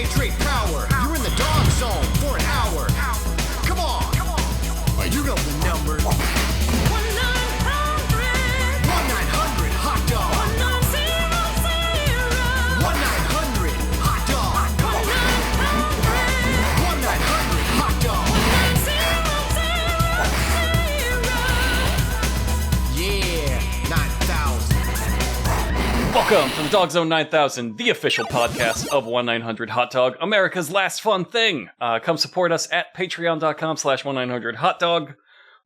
hydrate power. You're in the dog zone for an hour. Come on. You know the number. 1-900 hot dog. 1-900 hot dog. 1-900 hot dog. Yeah, 9,000. Welcome to the Dog Zone 9000, the official podcast of 1-900 Hot Dog, America's last fun thing. Come support us at patreon.com/1900 Hot Dog.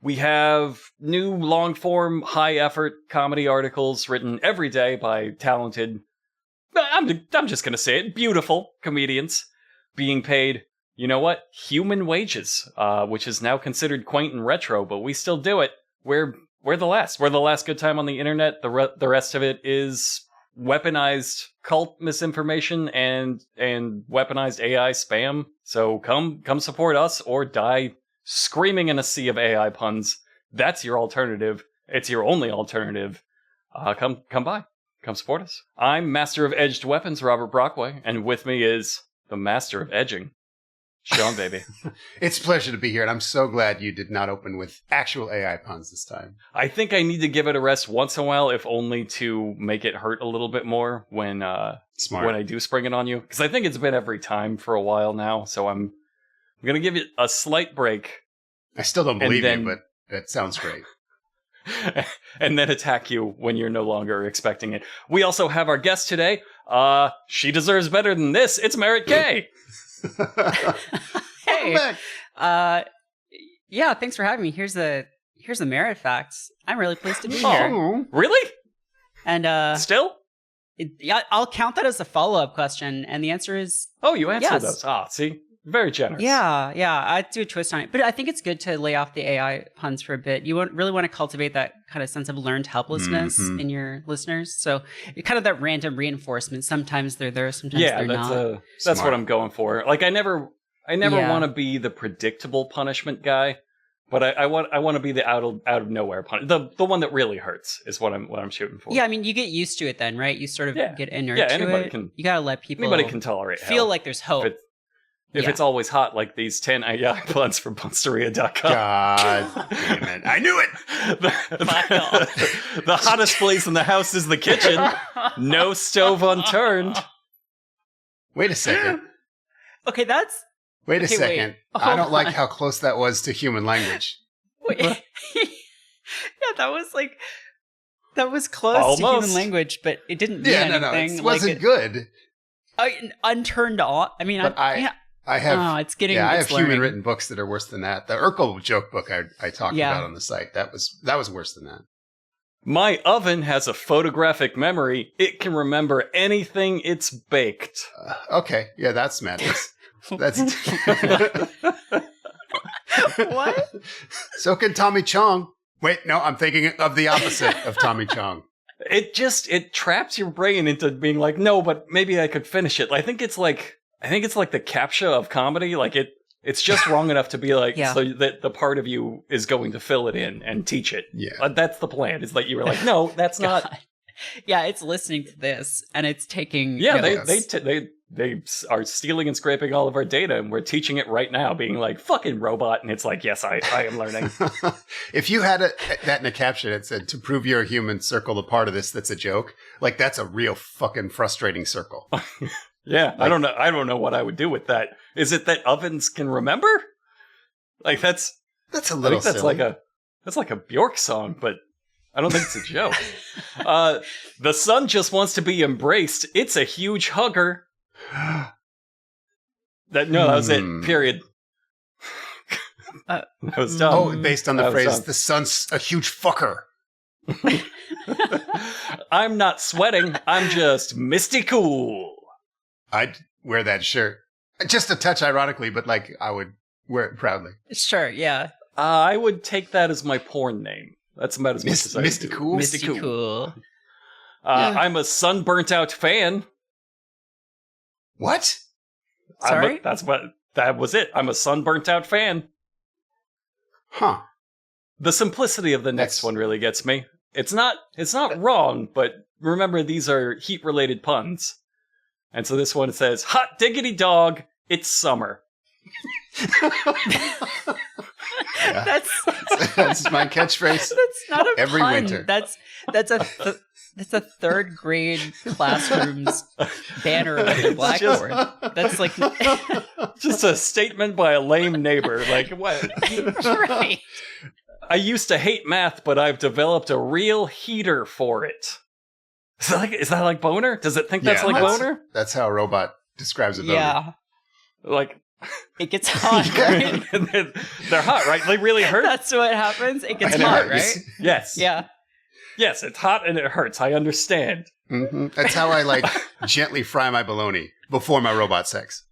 We have new long-form, high-effort comedy articles written every day by talented, I'm just gonna say it, beautiful comedians being paid, you know what, human wages, which is now considered quaint and retro, but we still do it. We're the last. We're the last good time on the internet. The rest of it is weaponized cult misinformation and weaponized AI spam. So come support us or die screaming in a sea of AI puns. That's your alternative. It's your only alternative. Come by. Come support us. I'm Master of Edged Weapons, Robert Brockway, and with me is the Master of Edging, Seanbaby. It's a pleasure to be here, and I'm so glad you did not open with actual AI puns this time. I think I need to give it a rest once in a while, if only to make it hurt a little bit more when I do spring it on you. Because I think it's been every time for a while now, so I'm going to give it a slight break. I still don't believe you, but that sounds great. And then attack you when you're no longer expecting it. We also have our guest today. She deserves better than this. It's Merritt K. Hey, yeah, thanks for having me. Here's the Merritt facts. I'm really pleased to be here. Oh, really? And still? Yeah, I'll count that as a follow-up question, and the answer is Oh, you answered yes. those. See? Very generous. Yeah, I do a twist on it. But I think it's good to lay off the AI puns for a bit. You really want to cultivate that kind of sense of learned helplessness in your listeners. So kind of that random reinforcement. Sometimes they're there, sometimes they're not. That's what I'm going for. Like I never want to be the predictable punishment guy, but I want to be the out of nowhere punishment. The one that really hurts is what I'm shooting for. Yeah, I mean, you get used to it then, right? You sort of get inured to anybody it. Can, you gotta let people. Anybody can tolerate feel hell. like there's hope. If it's always hot, like these 10 AI puns from Bunsteria.com. God damn it. I knew it! The hottest place in the house is the kitchen. No stove unturned. Wait a second. Okay, Wait a second. Wait. I don't like how close that was to human language. Wait. Yeah, that was close Almost. to human language, but it didn't mean anything. It wasn't good. Unturned on. I mean, I have. Oh, it's getting. Yeah, I it's have human written books that are worse than that. The Urkel joke book I talked about on the site, that was worse than that. My oven has a photographic memory. It can remember anything it's baked. Okay, yeah, that's madness. That's What? So can Tommy Chong. Wait, no, I'm thinking of the opposite of Tommy Chong. It traps your brain into being like, no, but maybe I could finish it. I think it's like the CAPTCHA of comedy. Like it's just wrong enough to be like, so that the part of you is going to fill it in and teach it. Yeah. That's the plan. It's like, you were like, no, that's not. Yeah, it's listening to this and it's taking. Yeah, they are stealing and scraping all of our data, and we're teaching it right now, being like, fucking robot. And it's like, yes, I am learning. If you had that in a caption, it said, to prove you're a human, circle the part of this that's a joke. Like, that's a real fucking frustrating circle. Yeah, like, I don't know what I would do with that. Is it that ovens can remember? Like that's a little silly. That's like a Bjork song, but I don't think it's a joke. The sun just wants to be embraced. It's a huge hugger. That was it. Period. That was dumb. Oh, based on the phrase, the sun's a huge fucker. I'm not sweating. I'm just misty cool. I'd wear that shirt. Just a touch ironically, but like I would wear it proudly. Sure, yeah. I would take that as my porn name. That's about as much as I Misty do. Cool? Misty Cool. I'm a sunburnt out fan. What? Sorry? That was it. I'm a sunburnt out fan. Huh. The simplicity of the next one really gets me. It's not wrong, but remember these are heat related puns. And so this one says, "Hot diggity dog, it's summer." Yeah. That's my catchphrase. That's not a every pun. winter. That's a third grade classroom's banner on the blackboard. That's like Just a statement by a lame neighbor. Like, what? right. I used to hate math, but I've developed a real heater for it. Is that like boner? Does it think that's like boner? That's how a robot describes a boner. Yeah. Like, it gets hot, right? they're hot, right? They really hurt. That's what happens. It gets And it hot, hurts. right? Yes. Yeah. Yes, it's hot and it hurts. I understand. Mm-hmm. That's how I like gently fry my bologna before my robot sex.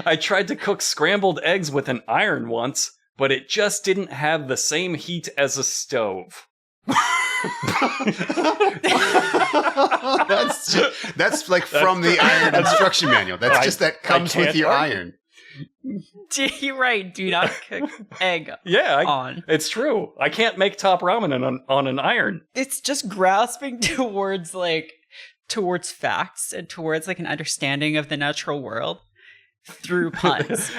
I tried to cook scrambled eggs with an iron once, but it just didn't have the same heat as a stove. That's like from the iron instruction manual. That's just that comes with your iron. You're right. Do not cook egg on. It's true. I can't make top ramen on an iron. It's just grasping towards facts and towards like an understanding of the natural world through puns.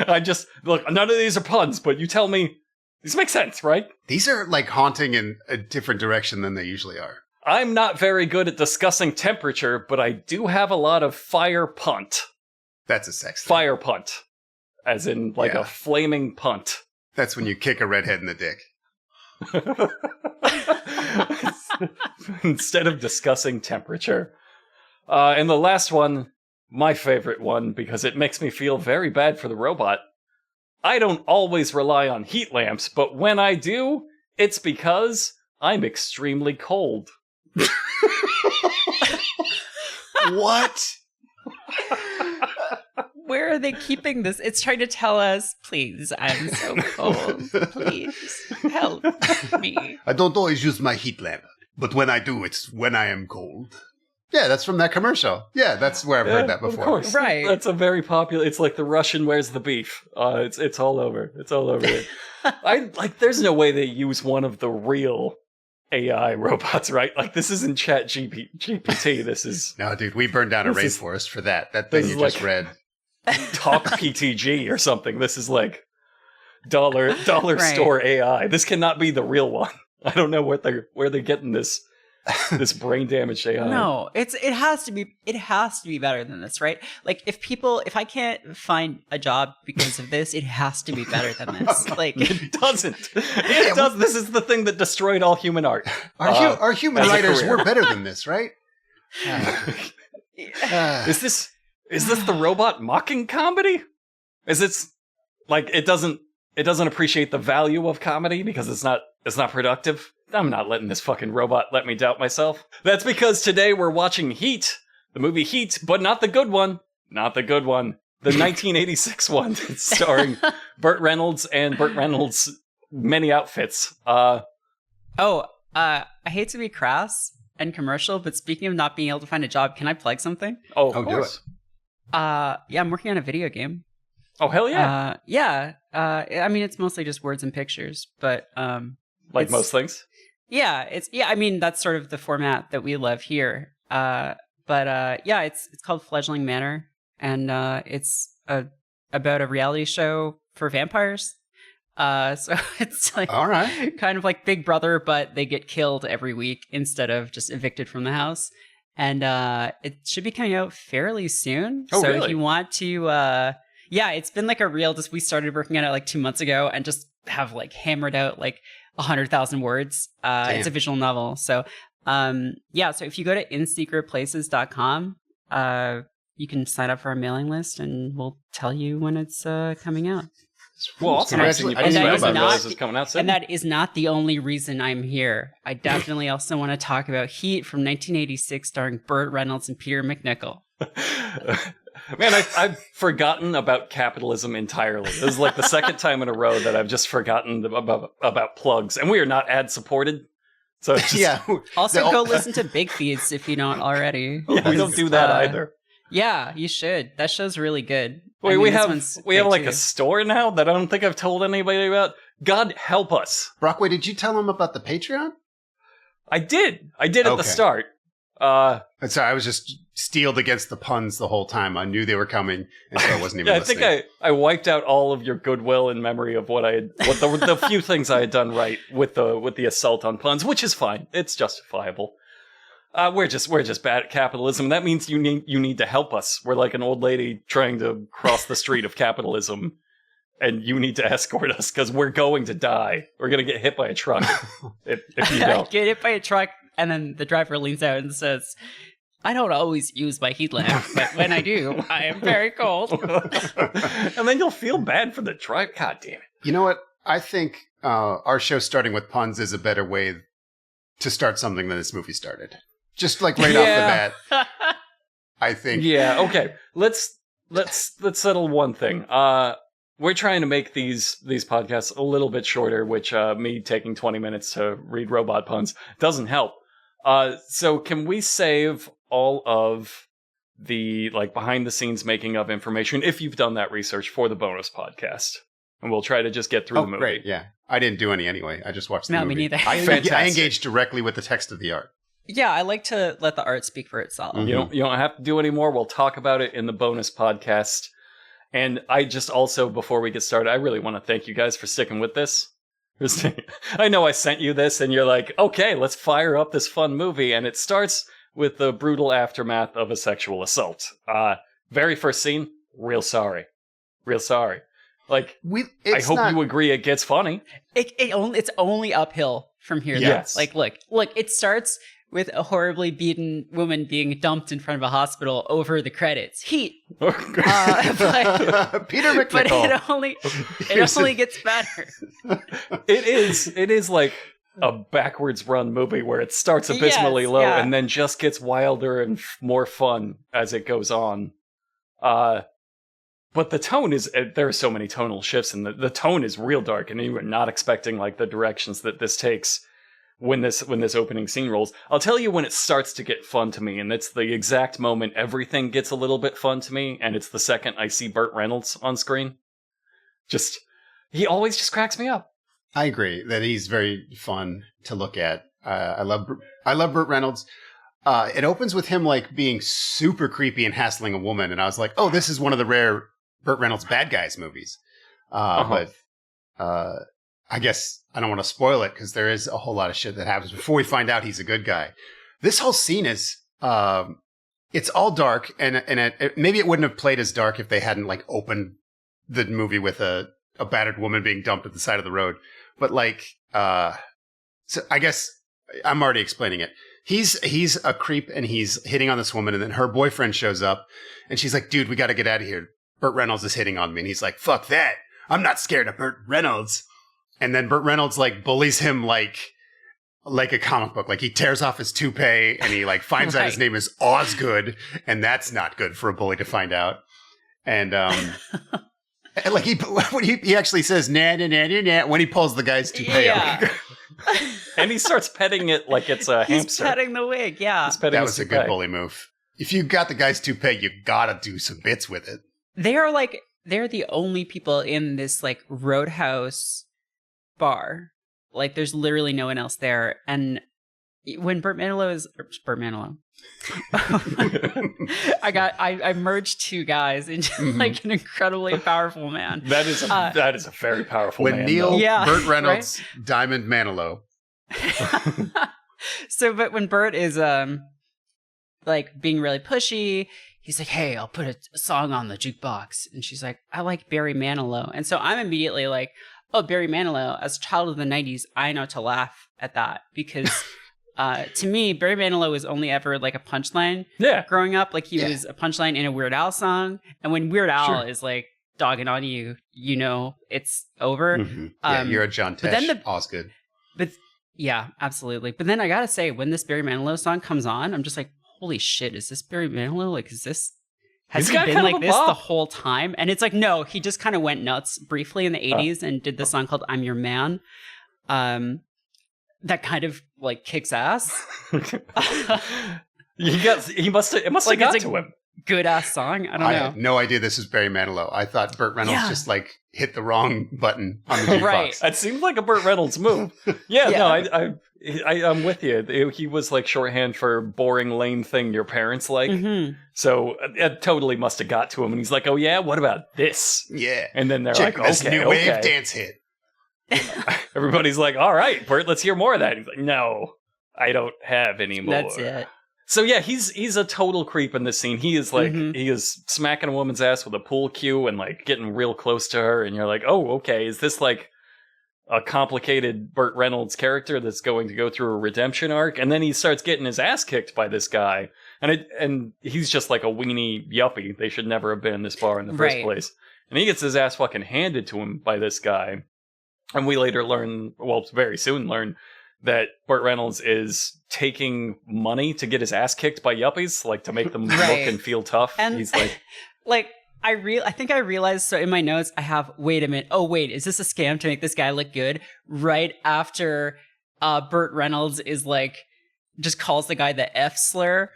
Look, none of these are puns, but you tell me these make sense, right? These are like haunting in a different direction than they usually are. I'm not very good at discussing temperature, but I do have a lot of fire punt. That's a sex thing. Fire punt. As in, like, a flaming punt. That's when you kick a redhead in the dick. Instead of discussing temperature. And the last one, my favorite one, because it makes me feel very bad for the robot. I don't always rely on heat lamps, but when I do, it's because I'm extremely cold. What? Where are they keeping this? It's trying to tell us, please, I'm so cold. Please, help me. I don't always use my heat lamp, but when I do, it's when I am cold. Yeah, that's from that commercial. Yeah, that's where I've heard that before. Of course. Right. That's a very popular, it's like the Russian Where's the Beef. It's all over. It's all over it. There's no way they use one of the real AI robots, right? Like, this isn't Chat GPT. This is... No, dude, we burned down a rainforest for that. That thing you just read. Talk PTG or something. This is like dollar store AI. This cannot be the real one. I don't know where they're getting this brain damaged AI. No, it has to be better than this, right? Like if I can't find a job because of this, it has to be better than this. Like it doesn't. It does. This is the thing that destroyed all human art. Our human writers were better than this, right? Is this the robot mocking comedy? Is it like it doesn't appreciate the value of comedy because it's not productive? I'm not letting this fucking robot let me doubt myself. That's because today we're watching Heat, the movie Heat, but not the good one. Not the good one. The 1986 one starring Burt Reynolds and Burt Reynolds' many outfits. I hate to be crass and commercial, but speaking of not being able to find a job, can I plug something? Oh, of course. I'm working on a video game. Oh, hell yeah. I mean, it's mostly just words and pictures, but like most things. Yeah, I mean, that's sort of the format that we love here. It's called Fledgling Manor, and it's about a reality show for vampires. So it's like all right, kind of like Big Brother, but they get killed every week instead of just evicted from the house. And it should be coming out fairly soon. Oh, so really? If you want to, it's been like we started working on it like 2 months ago and just have like hammered out like 100,000 words. It's a visual novel. So, so if you go to insecretplaces.com, you can sign up for our mailing list and we'll tell you when it's coming out. Well, awesome. I didn't know about this. Is coming out soon. And that is not the only reason I'm here. I definitely also want to talk about Heat from 1986 starring Burt Reynolds and Peter McNichol. Man, I've forgotten about capitalism entirely. This is like the second time in a row that I've just forgotten about plugs. And we are not ad supported. So it's just, Also, go listen to Big Feeds if you don't already. Yeah, we don't do that either. Yeah, you should. That show's really good. Wait, we have like a store now that I don't think I've told anybody about. God help us. Brockway, did you tell him about the Patreon? I did at the start. And so I was just steeled against the puns the whole time. I knew they were coming, and so I wasn't even listening. I think I wiped out all of your goodwill in memory of what the few things I had done right with the assault on puns, which is fine. It's justifiable. We're just bad at capitalism. That means you need to help us. We're like an old lady trying to cross the street of capitalism, and you need to escort us because we're going to die. We're gonna get hit by a truck if you don't. Get hit by a truck, and then the driver leans out and says, "I don't always use my heat lamp, but when I do, I am very cold." And then you'll feel bad for the driver. God damn it! You know what? I think our show starting with puns is a better way to start something than this movie started. Just like right off the bat, I think. Yeah. Okay. Let's settle one thing. We're trying to make these podcasts a little bit shorter, which me taking 20 minutes to read robot puns doesn't help. So can we save all of the behind the scenes making of information if you've done that research for the bonus podcast? And we'll try to just get through the movie. Great. Yeah. I didn't do any anyway. I just watched the movie. Me neither. I engaged directly with the text of the art. Yeah, I like to let the art speak for itself. Mm-hmm. You don't have to do any more. We'll talk about it in the bonus podcast. And I just also, before we get started, I really want to thank you guys for sticking with this. I know I sent you this and you're like, okay, let's fire up this fun movie. And it starts with the brutal aftermath of a sexual assault. Very first scene, real sorry. Real sorry. I hope you agree it gets funny. It's only uphill from here. Yes. Look, it starts with a horribly beaten woman being dumped in front of a hospital over the credits. Heat. But Peter McNichol. It only gets better. It is like a backwards run movie where it starts abysmally low and then just gets wilder and more fun as it goes on. But the tone is, there are so many tonal shifts, and the tone is real dark, and you are not expecting the directions that this takes when this opening scene rolls. I'll tell you when it starts to get fun to me, and it's the exact moment everything gets a little bit fun to me, and it's the second I see Burt Reynolds on screen. He always just cracks me up. I agree that he's very fun to look at. I love Burt Reynolds. It opens with him being super creepy and hassling a woman, and I was like, oh, this is one of the rare Burt Reynolds bad guys movies. But I guess I don't want to spoil it because there is a whole lot of shit that happens before we find out he's a good guy. This whole scene is, it's all dark, and maybe it wouldn't have played as dark if they hadn't opened the movie with a battered woman being dumped at the side of the road. But so I guess I'm already explaining it. He's a creep and he's hitting on this woman, and then her boyfriend shows up and she's like, dude, we got to get out of here. Burt Reynolds is hitting on me. And he's like, fuck that. I'm not scared of Burt Reynolds. And then Burt Reynolds bullies him like a comic book. He tears off his toupee and he finds out his name is Osgood, and that's not good for a bully to find out. And he actually says nah nah nah nah nah when he pulls the guy's toupee out. And he starts petting it like it's a hamster. He's petting the wig, yeah. That was a good bully move. If you got the guy's toupee, you gotta do some bits with it. They're the only people in this roadhouse bar. There's literally no one else there. And when Burt Manilow I merged two guys into an incredibly powerful man. That is a very powerful man. Burt Reynolds, right? Diamond Manilow. But when Burt is being really pushy, he's like, hey, I'll put a song on the jukebox. And she's like, I like Barry Manilow. And so I'm immediately like, oh, Barry Manilow. As a child of the 90s, I know to laugh at that because to me, Barry Manilow was only ever a punchline growing up. He was a punchline in a Weird Al song. And when Weird Al is dogging on you, it's over. Mm-hmm. Yeah, you're a John Tesh. Osgood. But yeah, absolutely. But then I got to say, when this Barry Manilow song comes on, I'm just like, holy shit, is this Barry Manilow? Has he been like this the whole time? And it's no, he just kind of went nuts briefly in the 80s and did this song called I'm Your Man. That kind of kicks ass. It must have got to him. good ass song. I don't I know. had no idea this was Barry Manilow. I thought Burt Reynolds just like hit the wrong button on the jukebox. Right. That seemed like a Burt Reynolds move. Yeah, no, I'm with you. He was like shorthand for boring, lame thing your parents like. Mm-hmm. So it totally must have got to him. And he's like, oh yeah, what about this? Yeah. And then they're Check like, this okay, new wave dance hit. Everybody's like, all right, Bert, let's hear more of that. He's like, no, I don't have any more. That's it. So yeah, he's a total creep in this scene. He is like, he is smacking a woman's ass with a pool cue and like getting real close to her. And you're like, oh, okay, is this like a complicated Burt Reynolds character that's going to go through a redemption arc? And then he starts getting his ass kicked by this guy. And he's just like a weenie yuppie. They should never have been in this bar in the first place. And he gets his ass fucking handed to him by this guy. And we later learn, well, very soon learn, that Burt Reynolds is taking money to get his ass kicked by yuppies, like to make them look and feel tough. And he's like, I think I realized, so in my notes, I have, wait a minute. Oh, wait, is this a scam to make this guy look good? Right after Burt Reynolds is like, just calls the guy the F slur.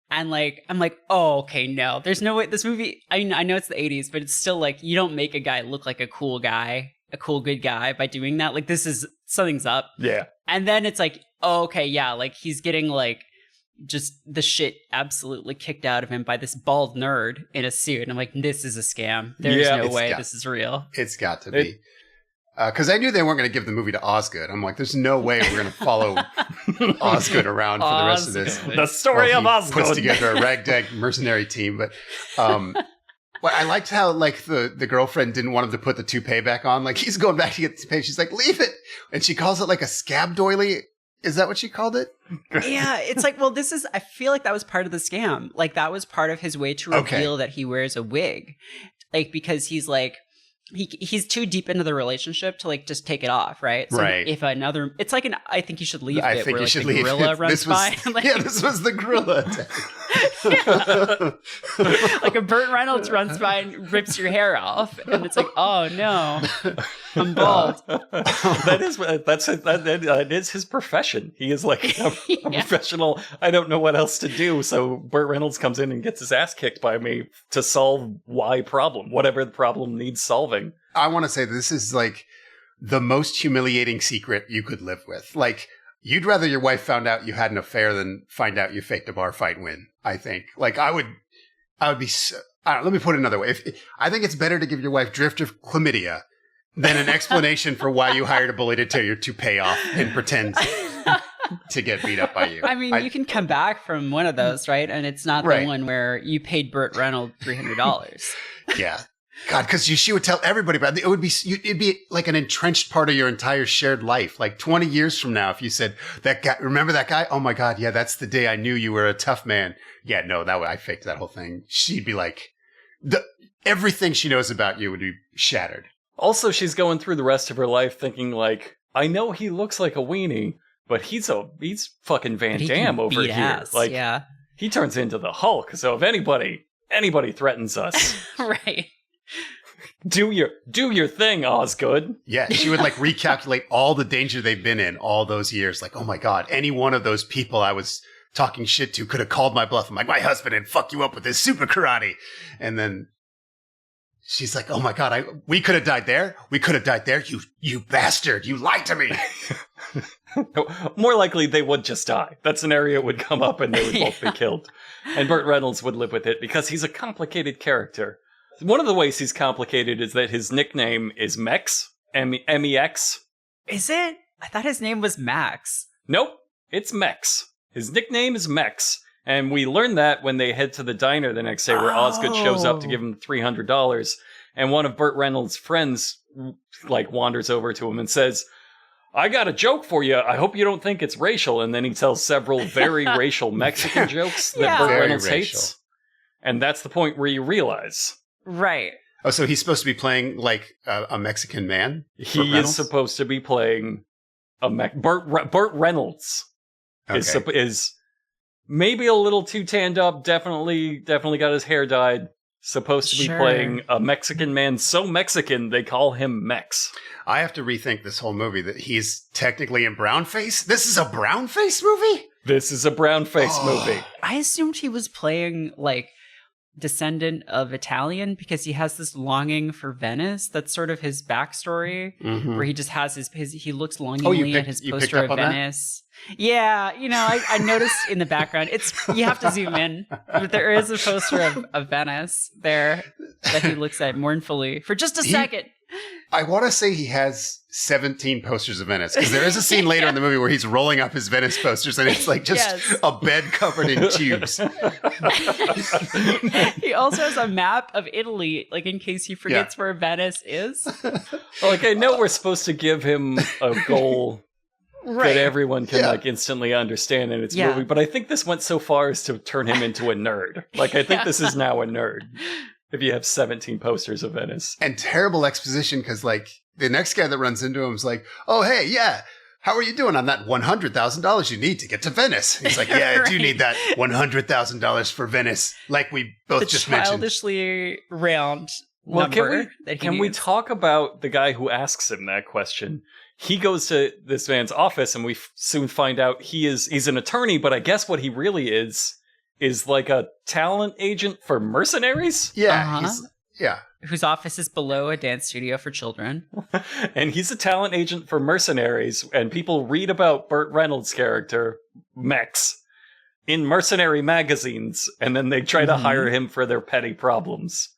And like, I'm like, oh, okay, no. There's no way. This movie, I know it's the 80s, but it's still like, you don't make a guy look like a cool guy, a cool, good guy by doing that. Like, something's up. Yeah. And then it's like, oh, okay, yeah, like he's getting like just the shit absolutely kicked out of him by this bald nerd in a suit. And I'm like, this is a scam. There's no way this is real. It's got to be. Because I knew they weren't going to give the movie to Osgood. I'm like, there's no way we're going to follow Osgood around for the rest of this. The story of Osgood. Puts together a ragtag mercenary team. But well, I liked how like the girlfriend didn't want him to put the toupee back on. Like he's going back to get the toupee. She's like, leave it. And she calls it like a scab doily. Is that what she called it? Yeah, it's like, well, I feel like that was part of the scam. Like that was part of his way to reveal that he wears a wig. Like, because he's like, he's too deep into the relationship to like just take it off, right? So right. If another, it's like I think you should leave. I think where, you like, should the leave. Gorilla runs by. Like, yeah, this was the gorilla attack. Like a Burt Reynolds runs by and rips your hair off, and it's like, oh no, I'm bald. That is his profession. He is like a professional. I don't know what else to do, so Burt Reynolds comes in and gets his ass kicked by me to solve whatever the problem needs solving. I want to say this is like the most humiliating secret you could live with. Like, you'd rather your wife found out you had an affair than find out you faked a bar fight and win, I think. Like, I would be, let me put it another way. I think it's better to give your wife drift of chlamydia than an explanation for why you hired a bully to tear your toupee off and pretend to get beat up by you. I mean, you can come back from one of those, right? And it's not the one where you paid Burt Reynolds $300. Yeah. God, because she would tell everybody about it. It'd be like an entrenched part of your entire shared life. Like 20 years from now, if you said, that guy, remember that guy? Oh my God, yeah, that's the day I knew you were a tough man. Yeah, no, I faked that whole thing. She'd be like, everything she knows about you would be shattered. Also, she's going through the rest of her life thinking like, I know he looks like a weenie, but he's fucking Van Damme over here. Ass. Like, yeah. He turns into the Hulk. So if anybody threatens us, right. Do your thing, Osgood. Yeah, she would like recalculate all the danger they've been in all those years. Like, oh my God, any one of those people I was talking shit to could have called my bluff. I'm like, my husband had fucked you up with his super karate. And then she's like, oh my God, we could have died there. We could have died there. You bastard. You lied to me. More likely they would just die. That scenario would come up and they would both be killed. And Burt Reynolds would live with it because he's a complicated character. One of the ways he's complicated is that his nickname is Mex, M-E-X. Is it? I thought his name was Max. Nope, it's Mex. His nickname is Mex, and we learn that when they head to the diner the next day where Osgood shows up to give him $300, and one of Burt Reynolds' friends like wanders over to him and says, I got a joke for you. I hope you don't think it's racial. And then he tells several very racial Mexican jokes that Burt Reynolds hates. And that's the point where you realize... Right. Oh, so he's supposed to be playing like a Mexican man? He is supposed to be playing Burt Reynolds. Okay. Is maybe a little too tanned up. Definitely got his hair dyed. Supposed to be playing a Mexican man. So Mexican they call him Mex. I have to rethink this whole movie. That he's technically in brownface. This is a brownface movie. This is a brownface movie. I assumed he was playing like descendant of Italian because he has this longing for Venice. That's sort of his backstory, where he just has his he looks longingly at his poster of Venice. Yeah, I noticed in the background, you have to zoom in, but there is a poster of Venice there that he looks at mournfully for just a second. I want to say he has 17 posters of Venice, because there is a scene later in the movie where he's rolling up his Venice posters and it's like just a bed covered in tubes. He also has a map of Italy, like in case he forgets where Venice is. Like, I know we're supposed to give him a goal that everyone can like instantly understand in its movie, but I think this went so far as to turn him into a nerd. Like, I think this is now a nerd. If you have 17 posters of Venice. And terrible exposition, because, like, the next guy that runs into him is like, oh, hey, yeah, how are you doing on that $100,000 you need to get to Venice? He's like, yeah, I do need that $100,000 for Venice, like we both just mentioned. Childishly round number. Can we talk about the guy who asks him that question? He goes to this man's office, and we soon find out he's an attorney, but I guess what he really is like a talent agent for mercenaries? Yeah. Whose office is below a dance studio for children. And he's a talent agent for mercenaries, and people read about Burt Reynolds' character, Mex, in mercenary magazines, and then they try to hire him for their petty problems.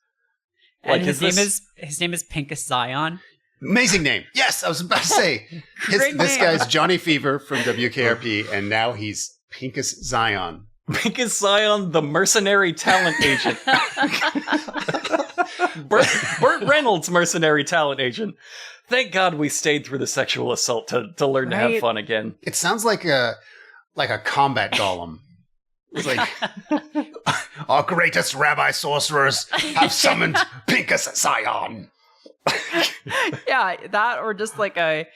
And his name is Pincus Zzone. Amazing name. Yes, I was about to say. This guy's Johnny Fever from WKRP, and now he's Pincus Zzone. Pincus Zzone, the mercenary talent agent. Burt Reynolds, mercenary talent agent. Thank God we stayed through the sexual assault to learn to have fun again. It sounds like a combat golem. It's like, our greatest rabbi sorcerers have summoned Pincus Zzone. Yeah, that or just like a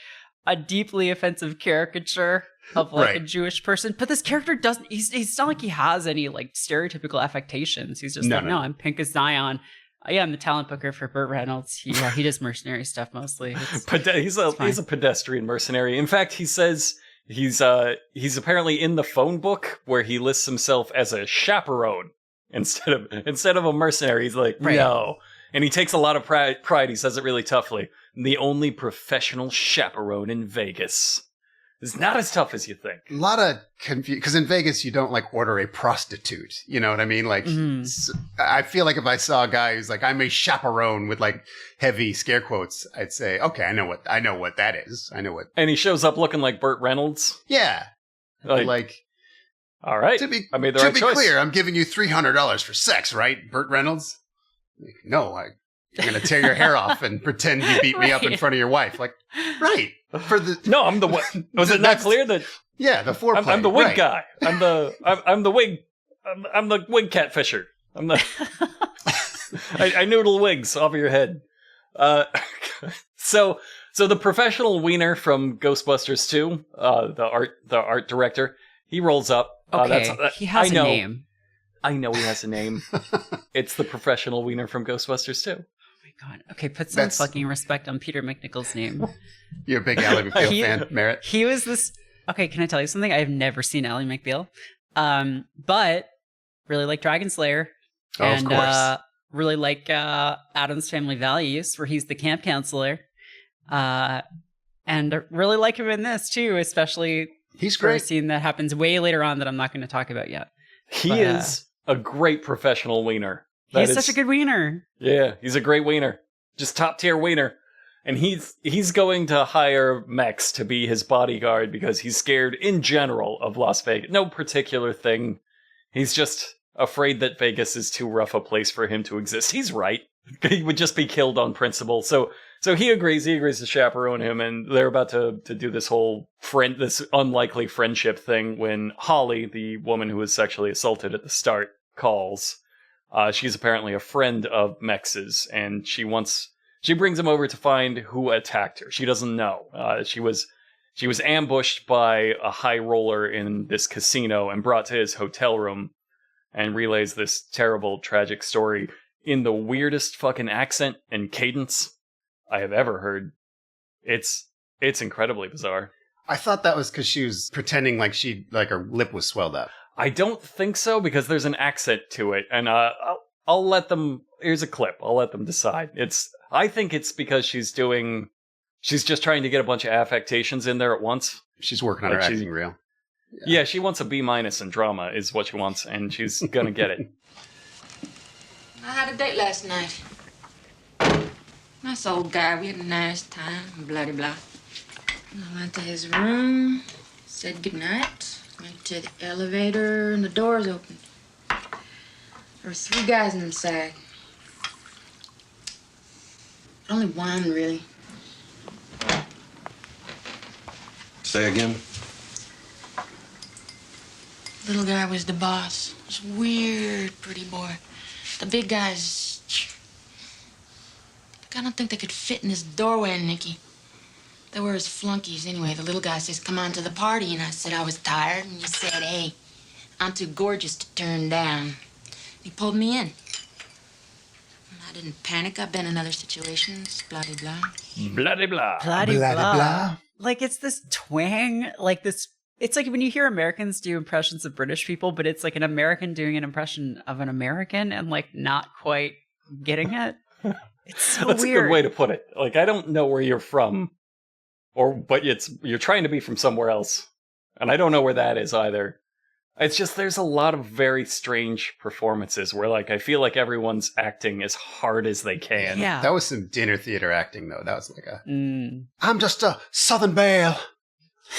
deeply offensive caricature of like a Jewish person, but this character doesn't. He's not like he has any like stereotypical affectations. He's just no. I'm Pincus Zzone. Yeah, I'm the talent booker for Burt Reynolds. He does mercenary stuff mostly. He's a pedestrian mercenary. In fact, he says he's apparently in the phone book where he lists himself as a chaperone instead of a mercenary. He's like no, and he takes a lot of pride. He says it really toughly. The only professional chaperone in Vegas. It's not as tough as you think. A lot of confusion, because in Vegas, you don't like order a prostitute. You know what I mean? Like, I feel like if I saw a guy who's like, I'm a chaperone with like heavy scare quotes, I'd say, okay, I know what that is. I know what. And he shows up looking like Burt Reynolds. Yeah. Like all right. I made the right choice. To be clear, I'm giving you $300 for sex, right, Burt Reynolds? Like, no, I'm going to tear your hair off and pretend you beat me up in front of your wife. Like, right. No, I'm the one. Was it not clear that? Yeah, the foreplay. I'm the wig guy. I'm the wig. I'm the wig catfisher. I noodle wigs off of your head. So the professional wiener from Ghostbusters 2, the art director, he rolls up. He has a name. I know he has a name. It's the professional wiener from Ghostbusters 2. God. Okay, put some fucking respect on Peter McNichol's name. You're a big Ally McBeal fan, Merritt. He was this. Okay, can I tell you something? I have never seen Ally McBeal, but really like Dragon Slayer, and of course. Really like Addams Family Values, where he's the camp counselor, and really like him in this too, especially he's for great. a scene that happens way later on that I'm not going to talk about yet. He is a great professional wiener. He's such a good wiener. Yeah, he's a great wiener. Just top tier wiener. And he's going to hire Mex to be his bodyguard because he's scared in general of Las Vegas. No particular thing. He's just afraid that Vegas is too rough a place for him to exist. He's right. He would just be killed on principle. So he agrees. He agrees to chaperone him, and they're about to do this whole this unlikely friendship thing when Holly, the woman who was sexually assaulted at the start, calls. She's apparently a friend of Mex's, and she brings him over to find who attacked her. She doesn't know. She was ambushed by a high roller in this casino and brought to his hotel room, and relays this terrible, tragic story in the weirdest fucking accent and cadence I have ever heard. It's incredibly bizarre. I thought that was because she was pretending like her lip was swelled up. I don't think so, because there's an accent to it, and I'll let them. Here's a clip. I'll let them decide. I think it's because she's just trying to get a bunch of affectations in there at once. She's working on her acting reel. Yeah, she wants a B- in drama, is what she wants, and she's gonna get it. I had a date last night. Nice old guy. We had a nice time. Blah, blah, blah. I went to his room, said goodnight, went to the elevator, and the doors opened. There were 3 guys inside. But only one, really. Say again? Little guy was the boss. This weird, pretty boy. The big guys, I don't think they could fit in this doorway, Nicky. They were his flunkies anyway. The little guy says, come on to the party. And I said I was tired. And he said, hey, I'm too gorgeous to turn down. He pulled me in. I didn't panic. I've been in other situations. Blah, blah, blah. Blah, blah, blah. Blah, blah, blah. Like, it's this twang, like this. It's like when you hear Americans do impressions of British people, but it's like an American doing an impression of an American and like not quite getting it. It's so That's weird. a good way to put it. Like, I don't know where you're from, but you're trying to be from somewhere else, and I don't know where that is either. It's just there's a lot of very strange performances where, like, I feel like everyone's acting as hard as they can. Yeah. That was some dinner theater acting, though. That was like I'm just a Southern belle.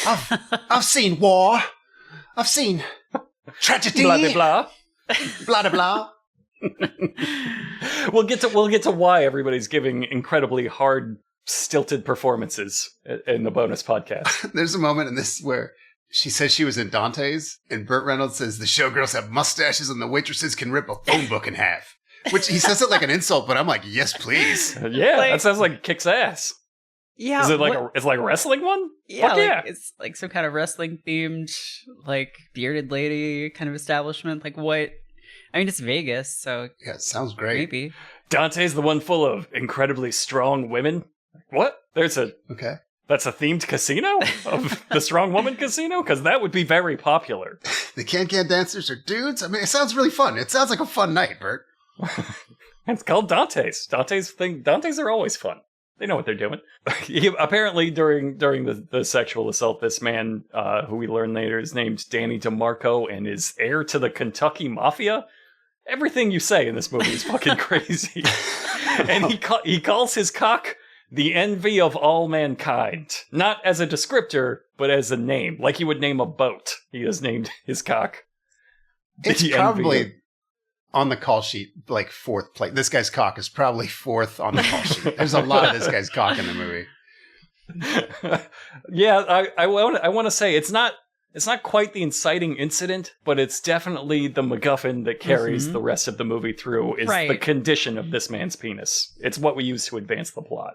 I've seen war. I've seen tragedy. Blah blah blah. Blah blah. We'll get to why everybody's giving incredibly hard, stilted performances in the bonus podcast. There's a moment in this where she says she was in Dante's, and Burt Reynolds says the showgirls have mustaches and the waitresses can rip a phone book in half. Which he says it like an insult, but I'm like, yes, please. Yeah, that sounds like it kicks ass. Yeah. Is it like it's like a wrestling one? Yeah, Fuck like, yeah. it's like some kind of wrestling themed, like bearded lady kind of establishment. Like what? I mean, it's Vegas, so Yeah, it sounds great. maybe. Dante's the one full of incredibly strong women. What? That's a themed casino of the strong woman casino? Because that would be very popular. The can-can dancers are dudes. I mean, it sounds really fun. It sounds like a fun night, Bert. It's called Dante's. Dante's are always fun. They know what they're doing. Apparently, during the sexual assault, this man, who we learn later is named Danny DeMarco and is heir to the Kentucky Mafia. Everything you say in this movie is fucking crazy. And he calls his cock the envy of all mankind. Not as a descriptor, but as a name. Like he would name a boat. He has named his cock. It's probably on the call sheet, like 4th place. This guy's cock is probably 4th on the call sheet. There's a lot of this guy's cock in the movie. Yeah, I want to say it's not quite the inciting incident, but it's definitely the MacGuffin that carries the rest of the movie through. Is the condition of this man's penis. It's what we use to advance the plot.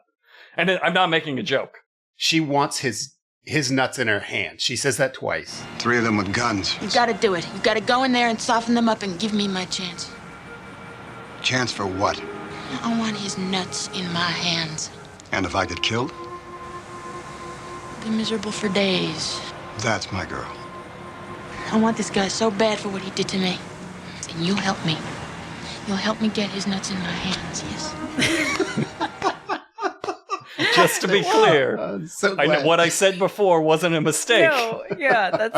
And I'm not making a joke. She wants his nuts in her hand. She says that twice. 3 of them with guns. You gotta do it. You gotta go in there and soften them up and give me my chance. Chance for what? I want his nuts in my hands. And if I get killed? Be miserable for days. That's my girl. I want this guy so bad for what he did to me. And you'll help me. You'll help me get his nuts in my hands, yes? Just to be clear, I know what I said before wasn't a mistake. No, yeah,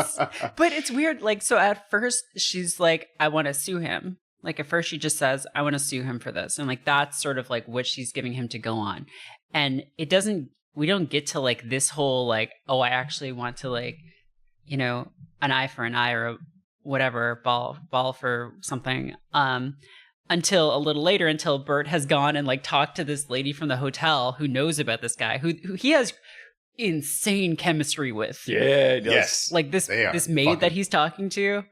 but it's weird. Like, so at first she's like, I want to sue him. Like at first she just says, I want to sue him for this. And like, that's sort of like what she's giving him to go on. And we don't get to like this whole like, oh, I actually want to like, you know, an eye for an eye or whatever, ball for something. Until a little later, until Burt has gone and like talked to this lady from the hotel who knows about this guy, who he has insane chemistry with. Yeah, he does. Yes. Like this maid that he's talking to,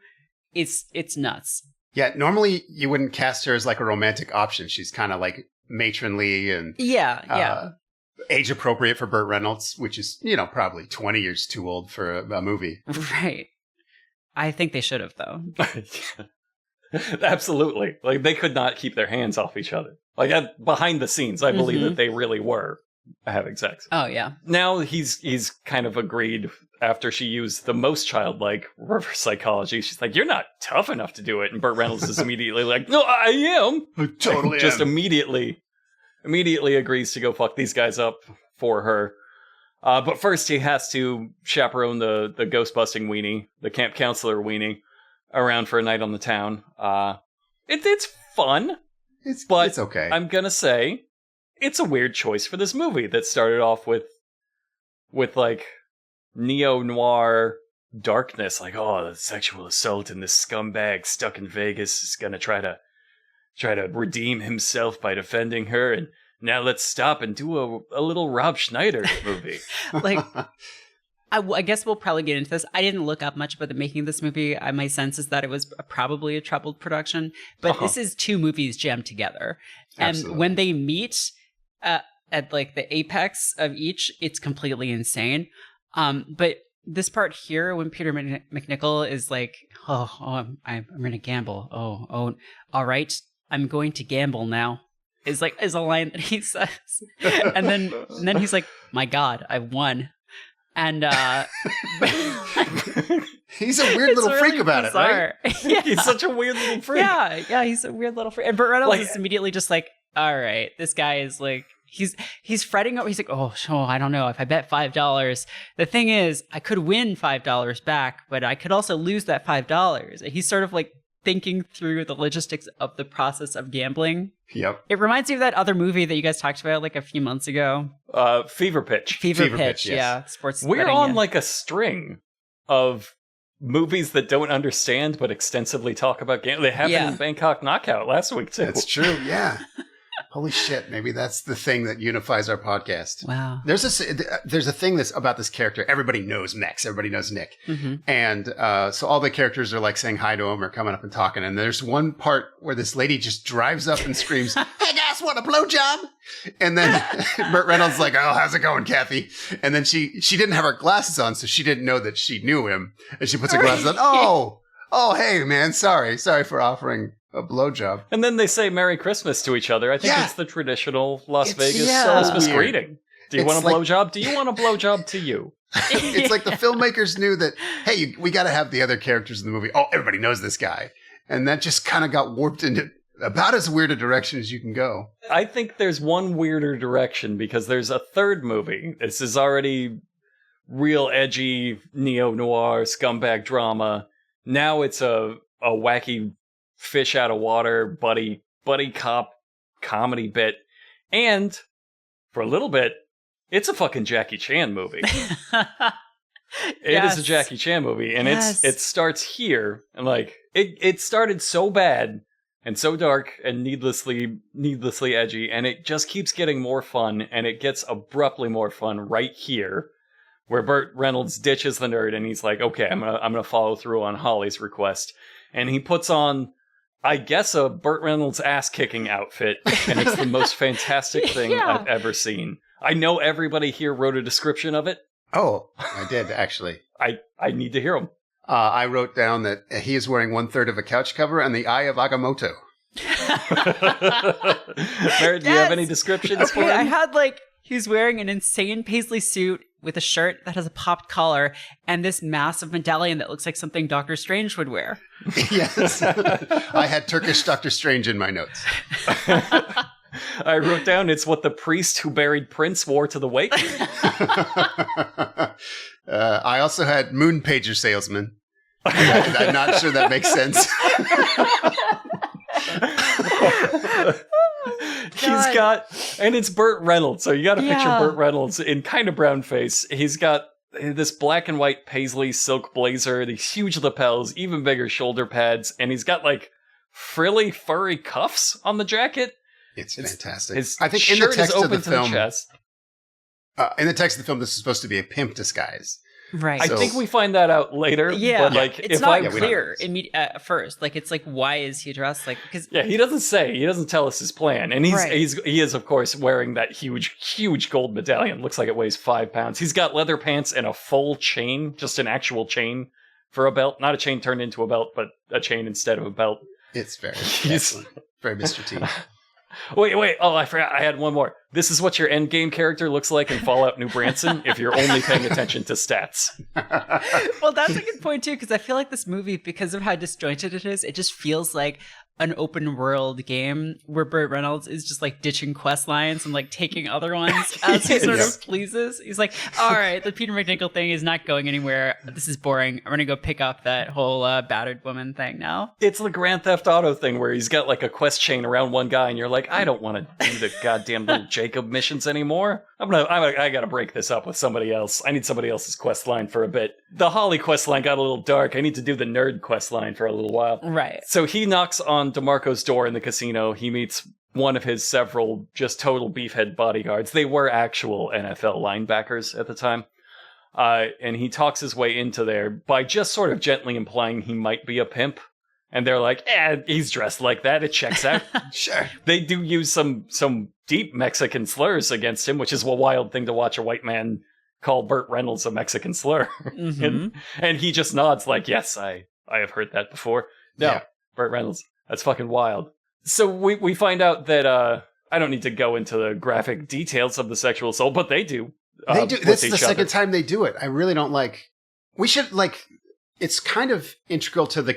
it's nuts. Yeah, normally you wouldn't cast her as like a romantic option. She's kind of like matronly and age appropriate for Burt Reynolds, which is, you know, probably 20 years too old for a movie. Right. I think they should have though. Absolutely. Like they could not keep their hands off each other. Like behind the scenes, I believe that they really were having sex. Oh yeah. Now he's kind of agreed after she used the most childlike reverse psychology. She's like, "You're not tough enough to do it." And Burt Reynolds is immediately like, "No, I am." I totally Just am. immediately agrees to go fuck these guys up for her. But first he has to chaperone the ghost busting weenie, the camp counselor weenie, around for a night on the town. It's fun, but it's okay. I'm gonna say it's a weird choice for this movie that started off with like neo-noir darkness, like, oh, the sexual assault and this scumbag stuck in Vegas is gonna try to redeem himself by defending her, and now let's stop and do a little Rob Schneider movie. Like, I guess we'll probably get into this. I didn't look up much about the making of this movie. My sense is that it was probably a troubled production, but this is two movies jammed together. Absolutely. And when they meet at like the apex of each, it's completely insane. But this part here, when Peter McNichol is like, I'm going to gamble. Oh, all right. I'm going to gamble now. Is a line that he says. And then he's like, my God, I won. And he's a weird little freak about bizarre. it, right? Yeah. He's such a weird little freak. Yeah, he's a weird little freak. And Burt Reynolds is immediately just like, all right, this guy is like, he's fretting over. He's like, oh, I don't know. If I bet $5, the thing is, I could win $5 back, but I could also lose that $5. And he's sort of like thinking through the logistics of the process of gambling. Yep. It reminds me of that other movie that you guys talked about like a few months ago. Fever Pitch. Fever Pitch, Pitch, yes. yeah. Sports. We're betting, on yeah. like a string of movies that don't understand but extensively talk about gambling. They happened in Bangkok Knockout last week too. That's true. Yeah. Holy shit! Maybe that's the thing that unifies our podcast. Wow. There's a thing that's about this character. Everybody knows Mex. Everybody knows Nick. Mm-hmm. And so all the characters are like saying hi to him or coming up and talking. And there's one part where this lady just drives up and screams, "Hey guys, want a blowjob?" And then Burt Reynolds like, "Oh, how's it going, Kathy?" And then she didn't have her glasses on, so she didn't know that she knew him. And she puts her glasses on. Oh, hey man, sorry for offering a blowjob. And then they say Merry Christmas to each other. I think it's the traditional Las Vegas so Christmas weird. greeting. Do you It's want a like- blowjob? Do you want a blowjob to you? It's like the filmmakers knew that, hey, we got to have the other characters in the movie. Oh, everybody knows this guy. And that just kind of got warped into about as weird a direction as you can go. I think there's one weirder direction because there's a third movie. This is already real edgy neo-noir scumbag drama. Now it's a wacky fish out of water buddy cop comedy bit. And for a little bit, it's a fucking Jackie Chan movie. It is a Jackie Chan movie, and it starts here, and like it started so bad and so dark and needlessly edgy, and it just keeps getting more fun, and it gets abruptly more fun right here, where Burt Reynolds ditches the nerd, and he's like, "Okay, I'm gonna follow through on Holly's request," and he puts on, I guess, a Burt Reynolds ass-kicking outfit, and it's the most fantastic thing I've ever seen. I know everybody here wrote a description of it. Oh, I did, actually. I need to hear them. I wrote down that he is wearing 1/3 of a couch cover and the eye of Agamotto. Merritt, do you have any descriptions for him? I had he's wearing an insane paisley suit with a shirt that has a popped collar and this massive medallion that looks like something Doctor Strange would wear. Yes. I had Turkish Doctor Strange in my notes. I wrote down it's what the priest who buried Prince wore to the wake. I also had Moon Pager Salesman. I'm not sure that makes sense. He's got, and it's Burt Reynolds, so you got to picture Burt Reynolds in kind of brown face. He's got this black and white paisley silk blazer, these huge lapels, even bigger shoulder pads, and he's got frilly, furry cuffs on the jacket. It's fantastic. His I think shirt in the text is open of the film, to the chest. In the text of the film, this is supposed to be a pimp disguise. Right. I think we find that out later. Yeah, but it's not clear at first. It's why is he dressed because he doesn't tell us his plan, and he is of course wearing that huge gold medallion. Looks like it weighs 5 pounds. He's got leather pants and a full chain, just an actual chain for a belt, not a chain turned into a belt, but a chain instead of a belt. It's very excellent. Very Mr. T. Wait. Oh, I forgot. I had one more. This is what your endgame character looks like in Fallout New Branson if you're only paying attention to stats. Well, that's a good point, too, because I feel like this movie, because of how disjointed it is, it just feels like an open world game where Burt Reynolds is just like ditching quest lines and like taking other ones as he sort of pleases. He's like, all right, the Peter McNichol thing is not going anywhere. This is boring. I'm going to go pick up that whole battered woman thing now. It's the Grand Theft Auto thing where he's got like a quest chain around one guy and you're like, I don't want to do the goddamn little Jacob missions anymore. I got to break this up with somebody else. I need somebody else's quest line for a bit. The Holly quest line got a little dark. I need to do the nerd quest line for a little while. Right. So he knocks on DeMarco's door in the casino. He meets one of his several just total beefhead bodyguards. They were actual NFL linebackers at the time. And he talks his way into there by just sort of gently implying he might be a pimp. And they're like, he's dressed like that. It checks out. Sure. They do use some deep Mexican slurs against him, which is a wild thing to watch a white man call Burt Reynolds a Mexican slur. Mm-hmm. and he just nods like, yes, I have heard that before. No, Yeah. Burt Reynolds, that's fucking wild. So we find out that, I don't need to go into the graphic details of the sexual assault, but they do. They do. with This is each the second other. time they do it. I really don't like. We should like. It's kind of integral to the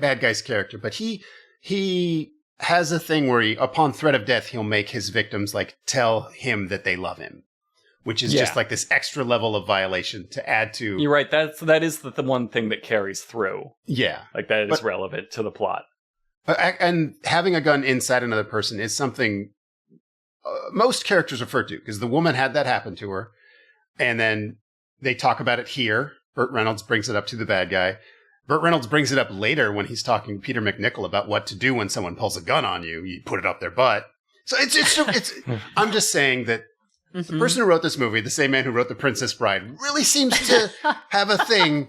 bad guy's character, but he has a thing where upon threat of death, he'll make his victims like tell him that they love him, which is just like this extra level of violation to add to. You're right. That is the one thing that carries through. Yeah, Like that is relevant to the plot. and having a gun inside another person is something most characters refer to, because the woman had that happen to her, and then they talk about it here. Burt Reynolds brings it up to the bad guy. Burt Reynolds brings it up later when he's talking to Peter McNichol about what to do when someone pulls a gun on you. You put it up their butt. So it's I'm just saying that the person who wrote this movie, the same man who wrote The Princess Bride, really seems to have a thing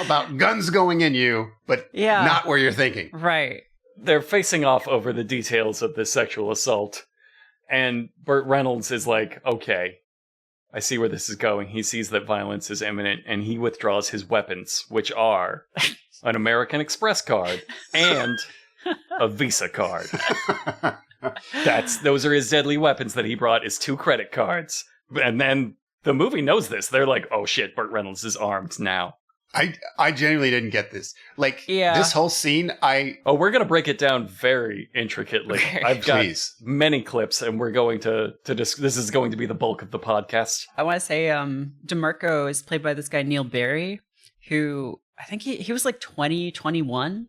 about guns going in you, but not where you're thinking. Right. They're facing off over the details of this sexual assault. And Burt Reynolds is like, okay, I see where this is going. He sees that violence is imminent, and he withdraws his weapons, which are an American Express card and a Visa card. Those are his deadly weapons that he brought, his 2 credit cards. And then the movie knows this. They're like, oh shit, Burt Reynolds is armed now. I genuinely didn't get this. Like, this whole scene, Oh, we're going to break it down very intricately. I've got many clips, and we're going to this is going to be the bulk of the podcast. I want to say DeMarco is played by this guy, Neil Barry, who I think he was like 20, 21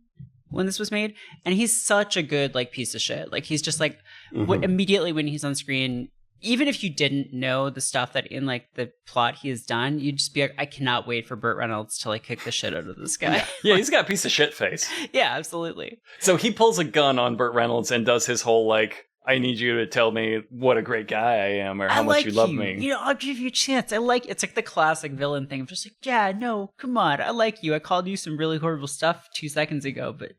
when this was made. And he's such a good like piece of shit. Like he's just like immediately when he's on screen, even if you didn't know the stuff that in like the plot he has done, you'd just be like, I cannot wait for Burt Reynolds to like kick the shit out of this guy. Yeah, he's got a piece of shit face. Yeah, absolutely. So he pulls a gun on Burt Reynolds and does his whole like, I need you to tell me what a great guy I am or how much you love me. You know, I'll give you a chance. It's like the classic villain thing. I'm just like, yeah, no, come on. I like you. I called you some really horrible stuff 2 seconds ago, but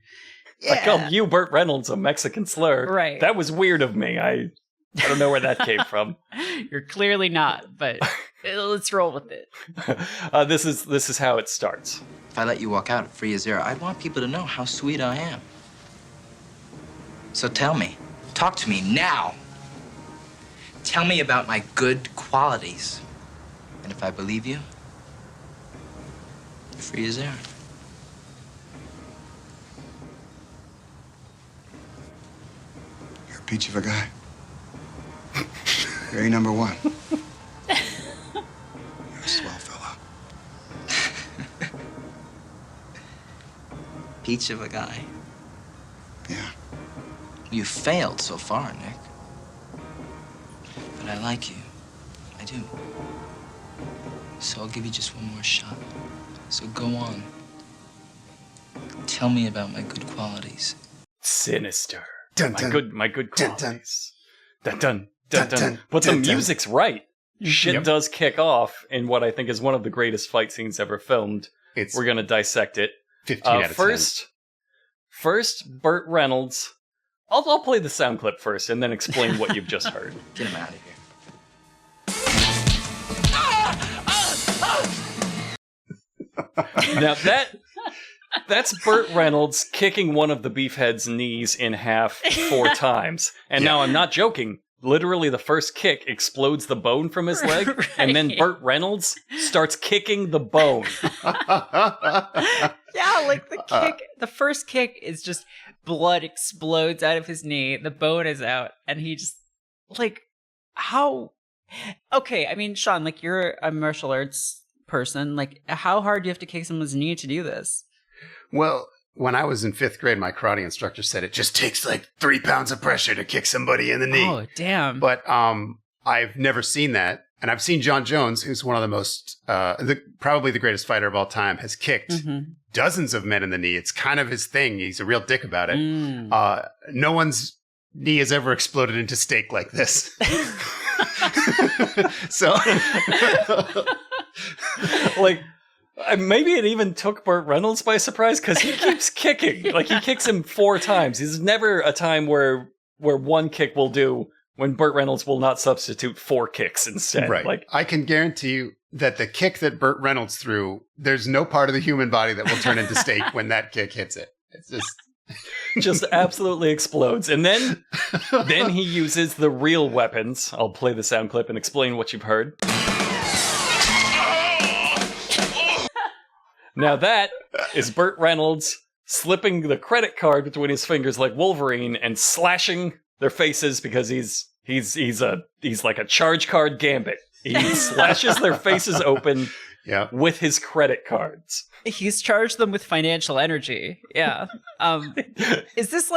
yeah. I called you, Burt Reynolds, a Mexican slur. Right. That was weird of me. I don't know where that came from. You're clearly not, but let's roll with it. This is how it starts. If I let you walk out free as air, I'd want people to know how sweet I am. So tell me, talk to me now. Tell me about my good qualities. And if I believe you, free as air. You're a peach of a guy. You're number 1. You're a swell fella. Peach of a guy. Yeah. You failed so far, Nick. But I like you. I do. So I'll give you just one more shot. So go on. Tell me about my good qualities. Sinister. Dun, dun. My good Dun, qualities. dun. Dun dun. Dun, Dun, dun, but dun, the dun. music's right. Shit does kick off in what I think is one of the greatest fight scenes ever filmed. We're gonna dissect it. 15 out of 10. First, Burt Reynolds. I'll play the sound clip first and then explain what you've just heard. Get him out of here. Now That's Burt Reynolds kicking one of the beefhead's knees in half 4 times. And now I'm not joking. Literally, the first kick explodes the bone from his leg, Right. and then Burt Reynolds starts kicking the bone. Yeah, like the first kick is just blood explodes out of his knee, the bone is out, and he just, like, how? Okay, I mean, Sean, like, you're a martial arts person. Like, how hard do you have to kick someone's knee to do this? Well, when I was in 5th grade, my karate instructor said it just takes like 3 pounds of pressure to kick somebody in the knee. Oh, damn. But I've never seen that. And I've seen John Jones, who's one of the most, probably the greatest fighter of all time, has kicked dozens of men in the knee. It's kind of his thing. He's a real dick about it. No one's knee has ever exploded into steak like this. So, Like, maybe it even took Burt Reynolds by surprise, because he keeps kicking. Like, he kicks him 4 times. There's never a time where one kick will do when Burt Reynolds will not substitute 4 kicks instead. right. Like, I can guarantee you that the kick that Burt Reynolds threw, there's no part of the human body that will turn into steak when that kick hits it. It's just absolutely explodes. And then he uses the real weapons. I'll play the sound clip and explain what you've heard. Now that is Burt Reynolds slipping the credit card between his fingers like Wolverine and slashing their faces, because he's like a charge card Gambit. He slashes their faces open with his credit cards. He's charged them with financial energy. Yeah. Is this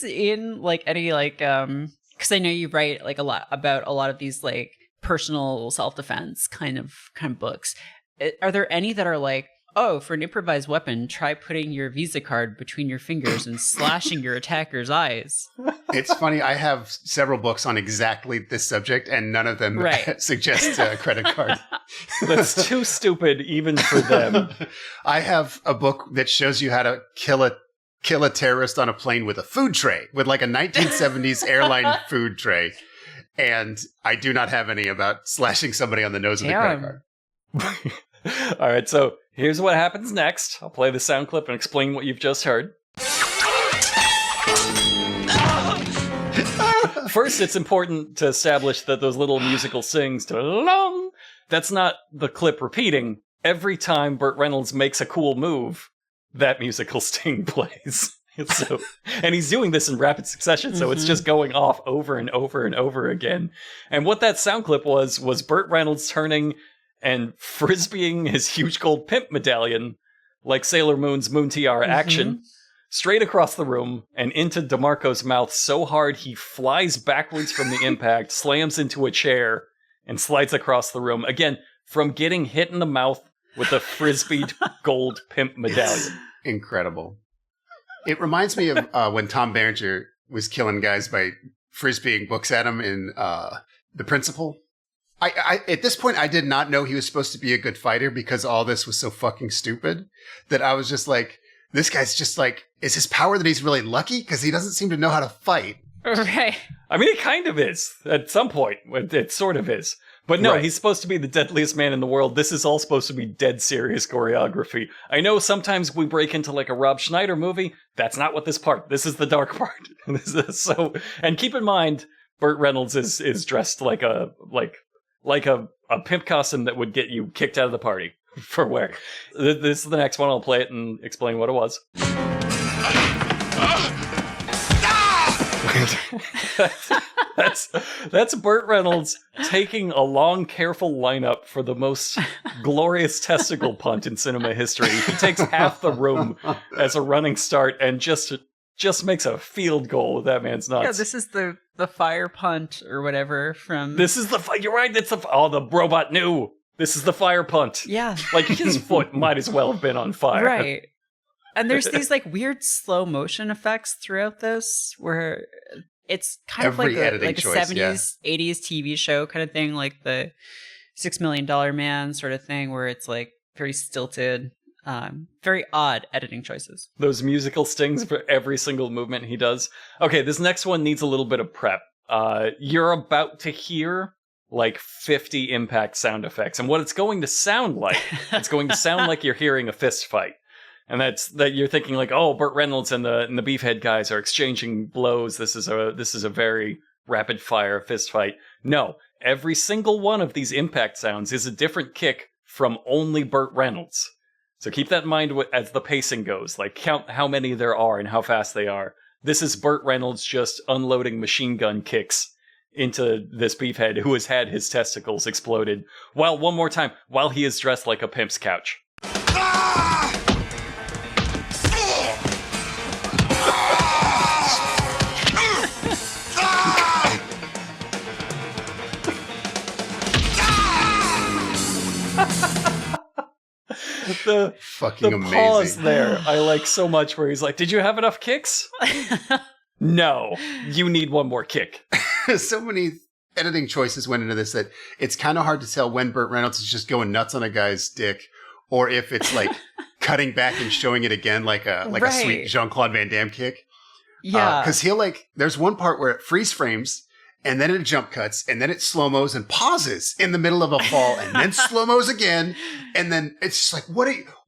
in like any like because I know you write like a lot about a lot of these like personal self-defense kind of books. Are there any that are like, oh, for an improvised weapon, try putting your Visa card between your fingers and slashing your attacker's eyes? It's funny. I have several books on exactly this subject, and none of them suggest a credit card. That's too stupid even for them. I have a book that shows you how to kill a terrorist on a plane with a food tray, with like a 1970s airline food tray. And I do not have any about slashing somebody on the nose with a credit card. All right, so here's what happens next. I'll play the sound clip and explain what you've just heard. First, it's important to establish that those little musical sings, that's not the clip repeating. Every time Burt Reynolds makes a cool move, that musical sting plays. So, and he's doing this in rapid succession, so it's just going off over and over and over again. And what that sound clip was Burt Reynolds turning and frisbeeing his huge gold pimp medallion, like Sailor Moon's Moon Tiara action, straight across the room and into DeMarco's mouth so hard he flies backwards from the impact, slams into a chair, and slides across the room. Again, from getting hit in the mouth with a frisbeed gold pimp medallion. Incredible. It reminds me of when Tom Berenger was killing guys by frisbeeing books at him in The Principal. I at this point, I did not know he was supposed to be a good fighter because all this was so fucking stupid that I was just like, this guy's just like, is his power that he's really lucky? Because he doesn't seem to know how to fight. Right. I mean, it kind of is. At some point, it sort of is. But no, he's supposed to be the deadliest man in the world. This is all supposed to be dead serious choreography. I know sometimes we break into like a Rob Schneider movie. That's not what this part. This is the dark part. And keep in mind, Burt Reynolds is dressed like a pimp costume that would get you kicked out of the party for wear. This is the next one. I'll play it and explain what it was. That's Burt Reynolds taking a long, careful lineup for the most glorious testicle punt in cinema history. He takes half the room as a running start and just makes a field goal with that man's nuts. Yeah, this is the fire punt or whatever from... This is the... You're right, it's the robot knew. This is the fire punt. Yeah. Like, his foot might as well have been on fire. Right. And there's these, like, weird slow motion effects throughout this where it's kind of like a 70s, 80s TV show kind of thing, like the $6 Million Man sort of thing, where it's, like, very stilted. Very odd editing choices. Those musical stings for every single movement he does. Okay, this next one needs a little bit of prep. You're about to hear like 50 impact sound effects. And what it's going to sound like, it's going to sound like you're hearing a fist fight. And that you're thinking like, oh, Burt Reynolds and the Beefhead guys are exchanging blows. This is a very rapid fire fist fight. No, every single one of these impact sounds is a different kick from only Burt Reynolds. So keep that in mind as the pacing goes. Like, count how many there are and how fast they are. This is Burt Reynolds just unloading machine gun kicks into this Beefhead who has had his testicles exploded. One more time, while he is dressed like a pimp's couch. The Fucking pause amazing. there I like so much, where he's like, did you have enough kicks? No, you need one more kick. So many editing choices went into this that it's kind of hard to tell when Burt Reynolds is just going nuts on a guy's dick, or if it's like cutting back and showing it again like a sweet Jean-Claude Van Damme kick. Yeah. Because he'll there's one part where it freeze frames, and then it jump cuts, and then it slow-mos and pauses in the middle of a fall, and then slow-mos again, and then it's just like,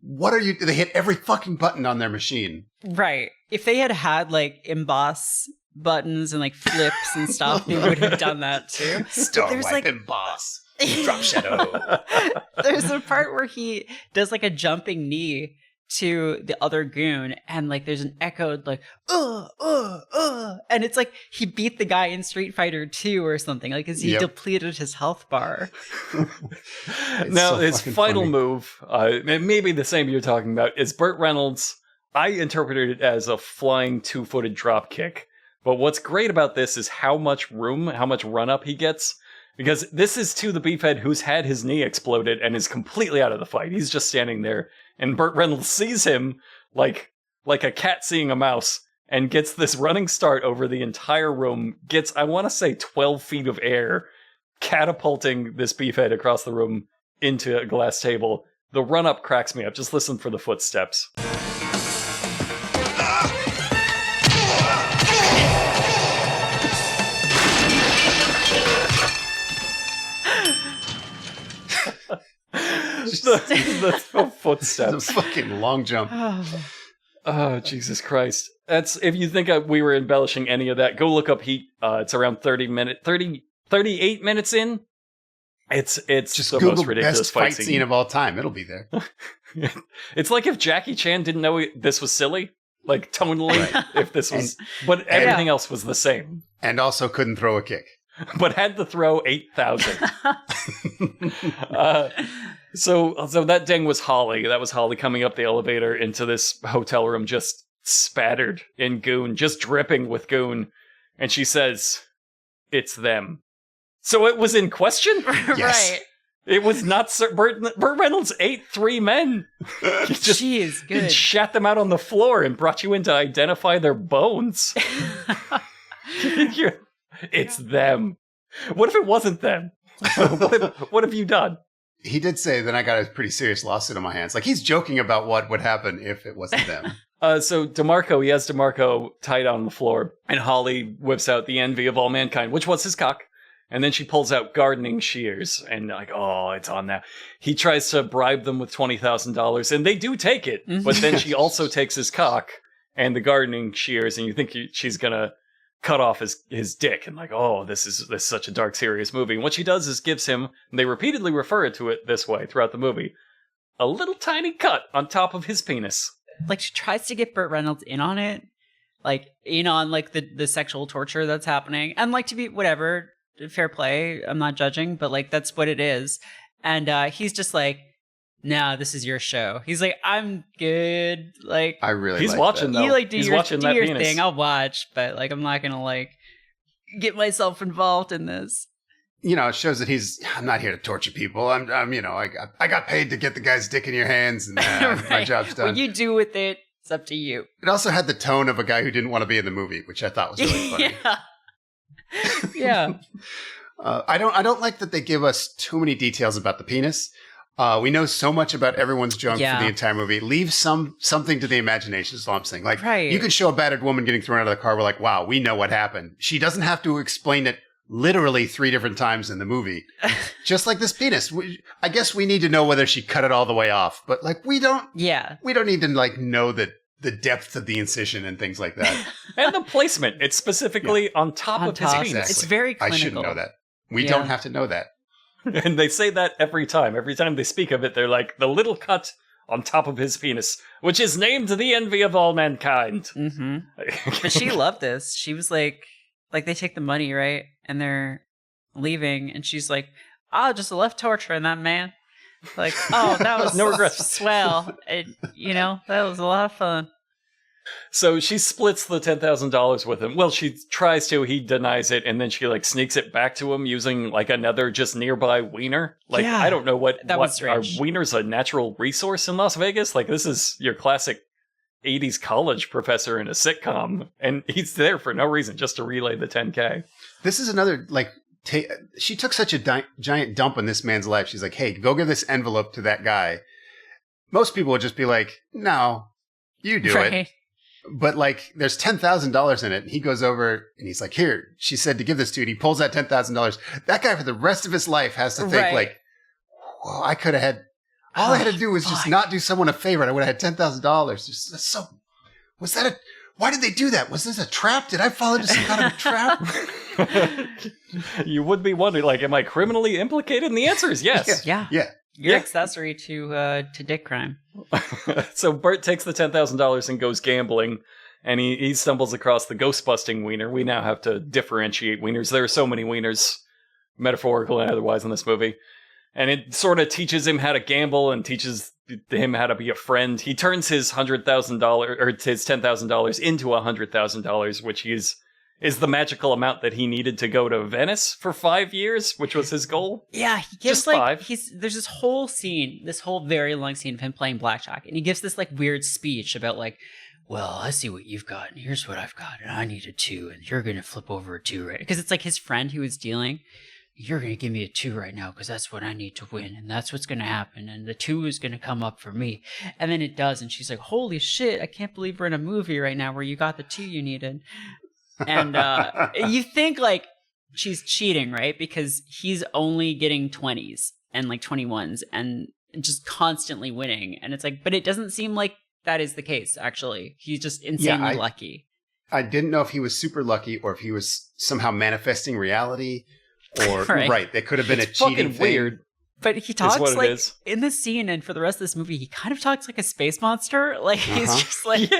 what are you, they hit every fucking button on their machine. Right. If they had like emboss buttons and like flips and stuff, they would have done that too. Starlight and Boss. Drop shadow. There's a part where he does like a jumping knee to the other goon, and like there's an echoed like and it's like he beat the guy in Street Fighter 2 or something, like as he depleted his health bar. Now so his fucking final funny. move, maybe the same you're talking about, is Burt Reynolds. I interpreted it as a flying 2-footed drop kick, but what's great about this is how much run up he gets, because this is to the Beefhead who's had his knee exploded and is completely out of the fight. He's just standing there. And Burt Reynolds sees him like a cat seeing a mouse, and gets this running start over the entire room, gets, I want to say, 12 feet of air, catapulting this Beefhead across the room into a glass table. The run-up cracks me up. Just listen for the footsteps. the footsteps. The fucking long jump. Oh, Jesus Christ. That's, if you think we were embellishing any of that, go look up Heat. It's around 38 minutes in. It's Just the Google most ridiculous best fight scene of all time. It'll be there. It's like if Jackie Chan didn't know this was silly, like tonally, if this was, but everything else was the same. And also couldn't throw a kick. But had to throw 8,000. So that ding was Holly. That was Holly coming up the elevator into this hotel room, just spattered in goon, just dripping with goon. And she says, "It's them." So it was in question? Yes. Right. It was not Burt Reynolds ate 3 men. He just Jeez, he good. shat them out on the floor and brought you in to identify their bones. It's them. What if it wasn't them? What have you done? He did say that I got a pretty serious lawsuit on my hands. Like, he's joking about what would happen if it wasn't them. So he has DeMarco tied on the floor, and Holly whips out the envy of all mankind, which was his cock. And then she pulls out gardening shears, and like, oh, it's on now. He tries to bribe them with $20,000, and they do take it. But then she also takes his cock and the gardening shears, and you think she's gonna cut off his dick, and like, oh, this is such a dark, serious movie. And what she does is gives him, and they repeatedly refer to it this way throughout the movie, a little tiny cut on top of his penis. Like, she tries to get Burt Reynolds in on it, like in on like the sexual torture that's happening, and like, to be whatever, fair play, I'm not judging, but like that's what it is. And he's just like, "No, this is your show." He's like, "I'm good." Like, I really he's like watching that. though. you like do He's your watching that penis. thing. I'll watch, but like I'm not gonna like get myself involved in this. You know, it shows that I'm not here to torture people. I'm you know, I got paid to get the guy's dick in your hands, and my Right. job's done. What you do with it, it's up to you. It also had the tone of a guy who didn't want to be in the movie, which I thought was really funny. Yeah. I don't like that they give us too many details about the penis. We know so much about everyone's junk for the entire movie. Leave something to the imagination is all I'm saying. Like, Right. you could show a battered woman getting thrown out of the car. We're like, wow, we know what happened. She doesn't have to explain it literally 3 different times in the movie. Just like this penis. I guess we need to know whether she cut it all the way off, but like we don't need to like know the depth of the incision and things like that. And the placement. It's specifically on top of his penis. Exactly. It's very clinical. I shouldn't know that. We don't have to know that. And they say that every time. Every time they speak of it, they're like, the little cut on top of his penis, which is named the envy of all mankind. Mm-hmm. But she loved this. She was like they take the money, right? And they're leaving, and she's like, "Oh, just left torturing that man." Like, oh, that was no regrets. Swell. And, that was a lot of fun. So she splits the $10,000 with him. Well, she tries to. He denies it, and then she like sneaks it back to him using like another just nearby wiener. Like, Yeah, I don't know what was are strange. wieners a natural resource in Las Vegas? Like, this is your classic 80s college professor in a sitcom, and he's there for no reason, just to relay the 10K. This is another, like, she took such a giant dump in this man's life. She's like, hey, go give this envelope to that guy. Most people would just be like, no, you do it. But, like, there's $10,000 in it. And he goes over and he's like, here, she said to give this to you. And he pulls that $10,000. That guy for the rest of his life has to think, like, well, I could have had, all I had to do was just not do someone a favor. And I would have had $10,000. Why did they do that? Was this a trap? Did I fall into some kind of a trap? You would be wondering, like, am I criminally implicated? And the answer is yes. Yeah. You're accessory to dick crime. So Burt takes the $10,000 and goes gambling, and he stumbles across the ghost-busting wiener. We now have to differentiate wieners. There are so many wieners, metaphorical and otherwise, in this movie. And it sort of teaches him how to gamble and teaches him how to be a friend. He turns his $100,000 or his $10,000 into $100,000, which is the magical amount that he needed to go to Venice for 5 years, which was his goal. Yeah, he gives just 5. There's this whole very long scene of him playing blackjack, and he gives this like weird speech about like, well, I see what you've got, and here's what I've got, and I need a 2, and you're gonna flip over a 2, right? Because it's like his friend who was dealing. You're gonna give me a 2 right now because that's what I need to win, and that's what's gonna happen, and the 2 is gonna come up for me, and then it does, and she's like, holy shit, I can't believe we're in a movie right now where you got the 2 you needed. And you think like she's cheating, right? Because he's only getting 20s and like 21s and just constantly winning. And it's like, but it doesn't seem like that is the case, actually. He's just insanely lucky. I didn't know if he was super lucky or if he was somehow manifesting reality or right. They could have been a cheating thing. Weird. But he talks like in this scene and for the rest of this movie, he kind of talks like a space monster. Like he's just like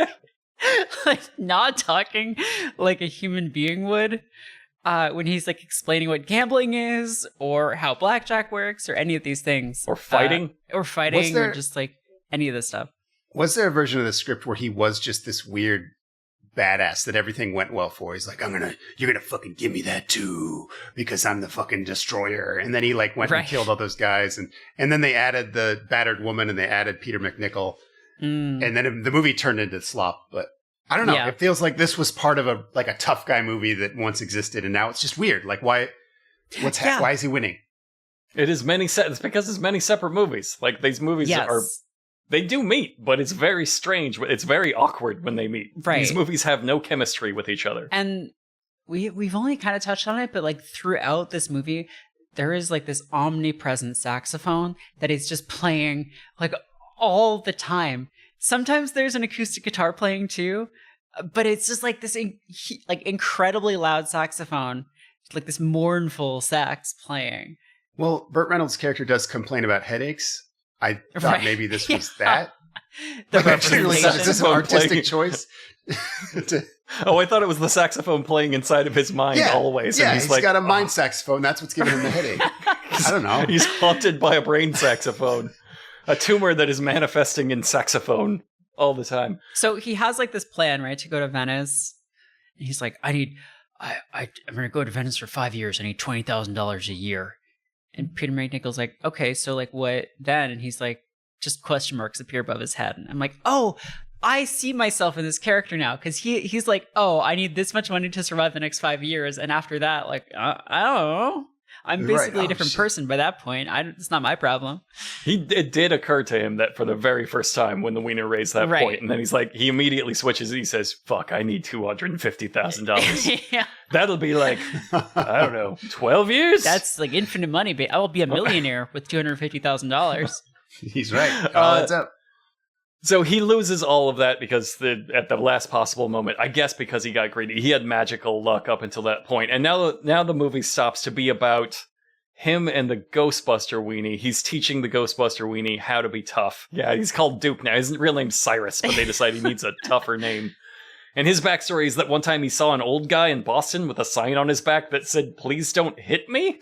like not talking like a human being would when he's like explaining what gambling is or how blackjack works or any of these things. Or fighting. Or just like any of this stuff. Was there a version of the script where he was just this weird badass that everything went well for? He's like, you're gonna fucking give me that too because I'm the fucking destroyer. And then he like went and killed all those guys, and then they added the battered woman and they added Peter McNichol, and then the movie turned into slop. But I don't know. Yeah. It feels like this was part of a tough guy movie that once existed, and now it's just weird. Like why is he winning? It's because it's many separate movies. Like these movies they do meet, but it's very strange. It's very awkward when they meet. Right. These movies have no chemistry with each other. And we've only kind of touched on it, but like throughout this movie, there is like this omnipresent saxophone that is just playing like all the time. Sometimes there's an acoustic guitar playing too, but it's just like this like incredibly loud saxophone, like this mournful sax playing. Well, Burt Reynolds' character does complain about headaches. I thought maybe this was that. Is this an artistic choice? Oh, I thought it was the saxophone playing inside of his mind always. Yeah, and he's got a mind saxophone. That's what's giving him the headache. I don't know. He's haunted by a brain saxophone. A tumor that is manifesting in saxophone all the time. So he has like this plan, right, to go to Venice. And he's like, I'm going to go to Venice for 5 years. I need $20,000 a year. And Peter McNichol's like, okay, so like what then? And he's like, just question marks appear above his head. And I'm like, oh, I see myself in this character now. Because he's like, oh, I need this much money to survive the next 5 years. And after that, like, I don't know. I'm basically Right. a different shit. person by that point. It's not my problem. It did occur to him that for the very first time when the wiener raised that Right. point, and then he immediately switches. He says, "Fuck, I need $250,000. Yeah. That'll be like, I don't know, 12 years." That's like infinite money, but I will be a millionaire with $250,000. He's right. Oh, that's up. So he loses all of that because at the last possible moment, I guess because he got greedy. He had magical luck up until that point. And now the movie stops to be about him and the Ghostbuster weenie. He's teaching the Ghostbuster weenie how to be tough. Yeah, he's called Duke now. His real name's Cyrus, but they decide he needs a tougher name. And his backstory is that one time he saw an old guy in Boston with a sign on his back that said, "Please don't hit me."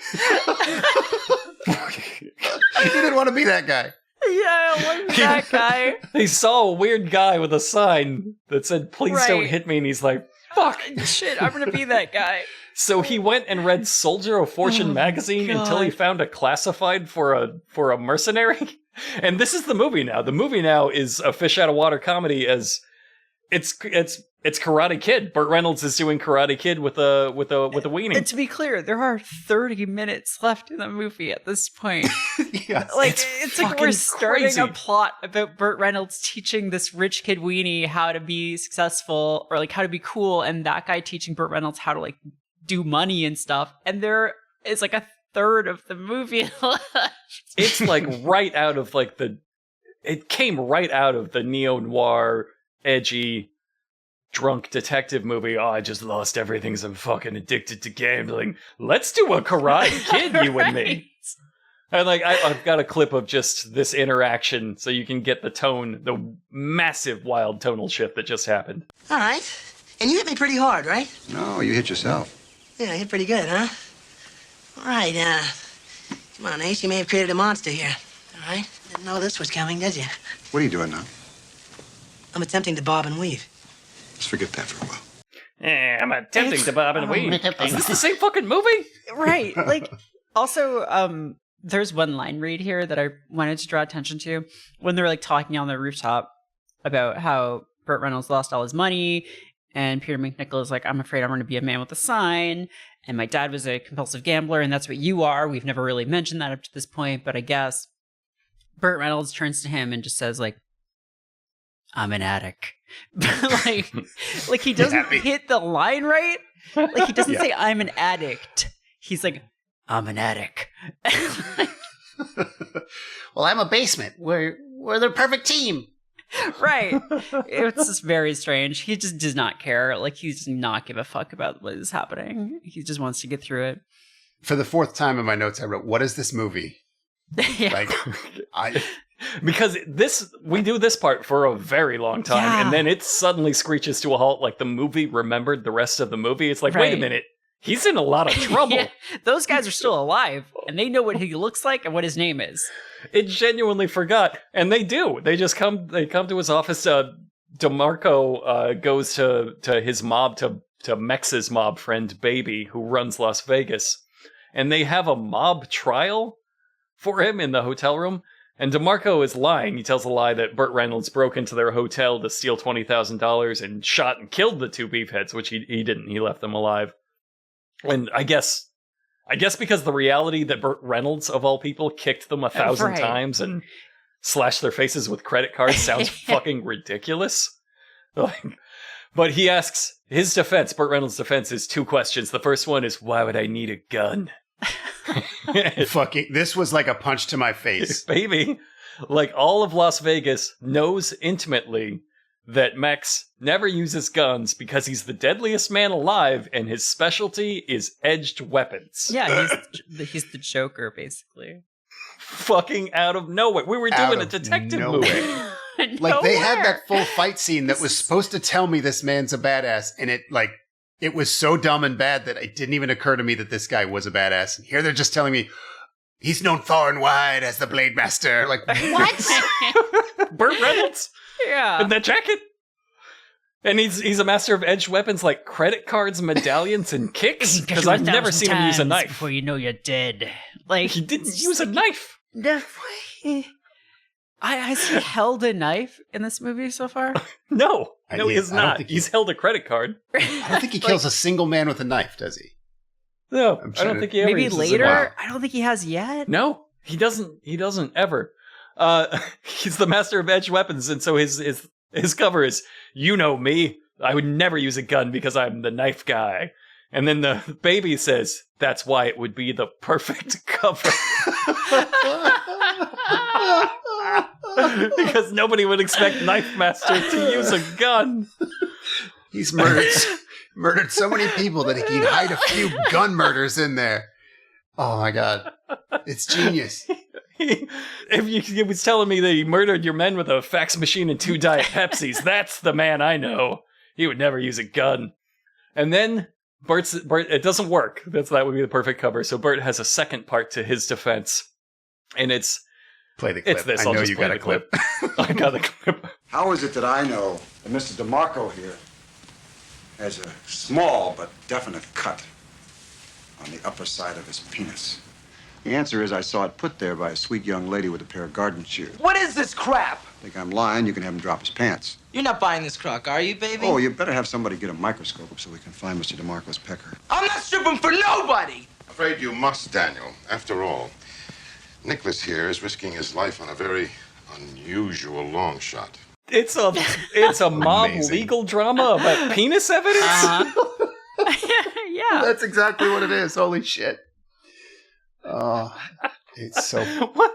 He didn't want to be that guy. Yeah, like that guy. He saw a weird guy with a sign that said, "Please don't Right. hit me," and he's like, "Fuck." Shit, I'm gonna be that guy. So he went and read Soldier of Fortune magazine until he found a classified for a mercenary. And this is the movie now. The movie now is a fish out of water comedy as it's Karate Kid. Burt Reynolds is doing Karate Kid with a weenie. And to be clear, there are 30 minutes left in the movie at this point. Yes. Like It's it's like we're fucking starting crazy. a plot about Burt Reynolds teaching this rich kid weenie how to be successful or like how to be cool, and that guy teaching Burt Reynolds how to like do money and stuff. And there is like a third of the movie left. It's like right out of like it came right out of the neo-noir, edgy, drunk detective movie. "Oh, I just lost everything 'cause I'm fucking addicted to gambling. Let's do a Karate Kid, you and me." And like I've got a clip of just this interaction so you can get the tone, the massive wild tonal shift that just happened. All right. And you hit me pretty hard, right? No, you hit yourself. Yeah, I hit pretty good, huh? All right, come on, Ace. You may have created a monster here. All right? Didn't know this was coming, did you? What are you doing now? I'm attempting to bob and weave. Let's forget that for a while. I'm attempting to bob and weave. Is this the same fucking movie? Right. Like also, there's one line read here that I wanted to draw attention to when they're like talking on the rooftop about how Burt Reynolds lost all his money, and Peter McNichol is like, "I'm afraid I'm going to be a man with a sign, and my dad was a compulsive gambler, and that's what you are." We've never really mentioned that up to this point, but I guess Burt Reynolds turns to him and just says like, "I'm an addict." like he doesn't Happy. hit the line right. Like he doesn't say "I'm an addict." He's like, "I'm an addict." Well, I'm a basement. We're the perfect team. Right. It's just very strange. He just does not care. Like he does not give a fuck about what is happening. He just wants to get through it. For the fourth time in my notes, I wrote, "What is this movie?" Yeah. Like, Because we do this part for a very long time, Yeah. and then it suddenly screeches to a halt. Like the movie remembered the rest of the movie. It's like, wait a Right. minute, he's in a lot of trouble. Yeah. Those guys are still alive, and they know what he looks like and what his name is. It genuinely forgot, and they do. They just come. They come to his office. DeMarco goes to his mob to Mex's mob friend Baby, who runs Las Vegas, and they have a mob trial for him in the hotel room. And DeMarco is lying. He tells a lie that Burt Reynolds broke into their hotel to steal $20,000 and shot and killed the two beefheads, which he didn't. He left them alive. And I guess because the reality that Burt Reynolds, of all people, kicked them 1,000 Right. times and slashed their faces with credit cards sounds fucking ridiculous. But he asks, his defense, Burt Reynolds' defense, is two questions. The first one is, why would I need a gun? fucking, this was like a punch to my face. Baby, like all of Las Vegas knows intimately that Mex never uses guns because he's the deadliest man alive and his specialty is edged weapons. Yeah, he's the Joker, basically. Fucking out of nowhere. We were Out doing a of detective nowhere. movie. Like, they had Nowhere. that full fight scene that was supposed to tell me this man's a badass, and it was so dumb and bad that it didn't even occur to me that this guy was a badass. And here they're just telling me, he's known far and wide as the Blade Master. Like, what? Burt Reynolds Yeah. in that jacket. And he's a master of edged weapons like credit cards, medallions, and kicks. Because I've never seen him use a knife. before you know you're dead. Like He didn't use a knife. Has he held a knife in this movie so far? No, he I is don't not. think He's held a credit card. I don't think he kills a single man with a knife, does he? No, I'm I don't sure. think he ever Maybe uses later. it. Wow. I don't think he has yet. No, he doesn't. He doesn't ever. He's the master of edged weapons, and so his cover is, "You know me. I would never use a gun because I'm the knife guy." And then the baby says, "That's why it would be the perfect cover." Because nobody would expect Knife Master to use a gun. He's murdered so many people that he can hide a few gun murders in there. Oh my god. It's genius. He was telling me that he murdered your men with a fax machine and 2 Diet Pepsis, that's the man I know. He would never use a gun. And then Burt, it doesn't work. That would be the perfect cover. So Burt has a second part to his defense. And it's... Play the clip. It's this. I I'll know just you play got a the clip. clip. I got the clip. How is it that I know that Mr. DeMarco here has a small but definite cut on the upper side of his penis? The answer is I saw it put there by a sweet young lady with a pair of garden shears. What is this crap? Think I'm lying? You can have him drop his pants. You're not buying this crock, are you, baby? Oh, you better have somebody get a microscope so we can find Mr. DeMarco's pecker. I'm not stripping for nobody! Afraid you must, Daniel. After all, Nicholas here is risking his life on a very unusual long shot. It's a mob Amazing. legal drama about penis evidence? Yeah. That's exactly what it is. Holy shit. Oh, it's so... What?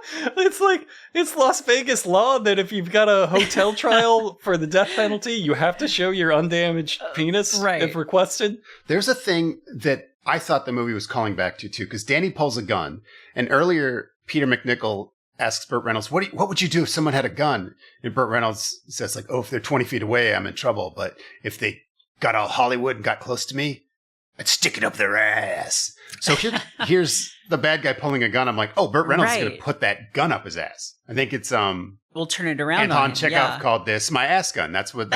It's Las Vegas law that if you've got a hotel trial for the death penalty, you have to show your undamaged penis right. if requested. There's a thing that I thought the movie was calling back to, too, because Danny pulls a gun, and earlier Peter McNichol asks Burt Reynolds, what would you do if someone had a gun? And Burt Reynolds says, like, oh, if they're 20 feet away, I'm in trouble. But if they got all Hollywood and got close to me, I'd stick it up their ass. So here's the bad guy pulling a gun. I'm like, oh, Burt Reynolds is going to put that gun up his ass. I think it's We'll turn it around. Anton on him. Chekhov called this my ass gun. That's where we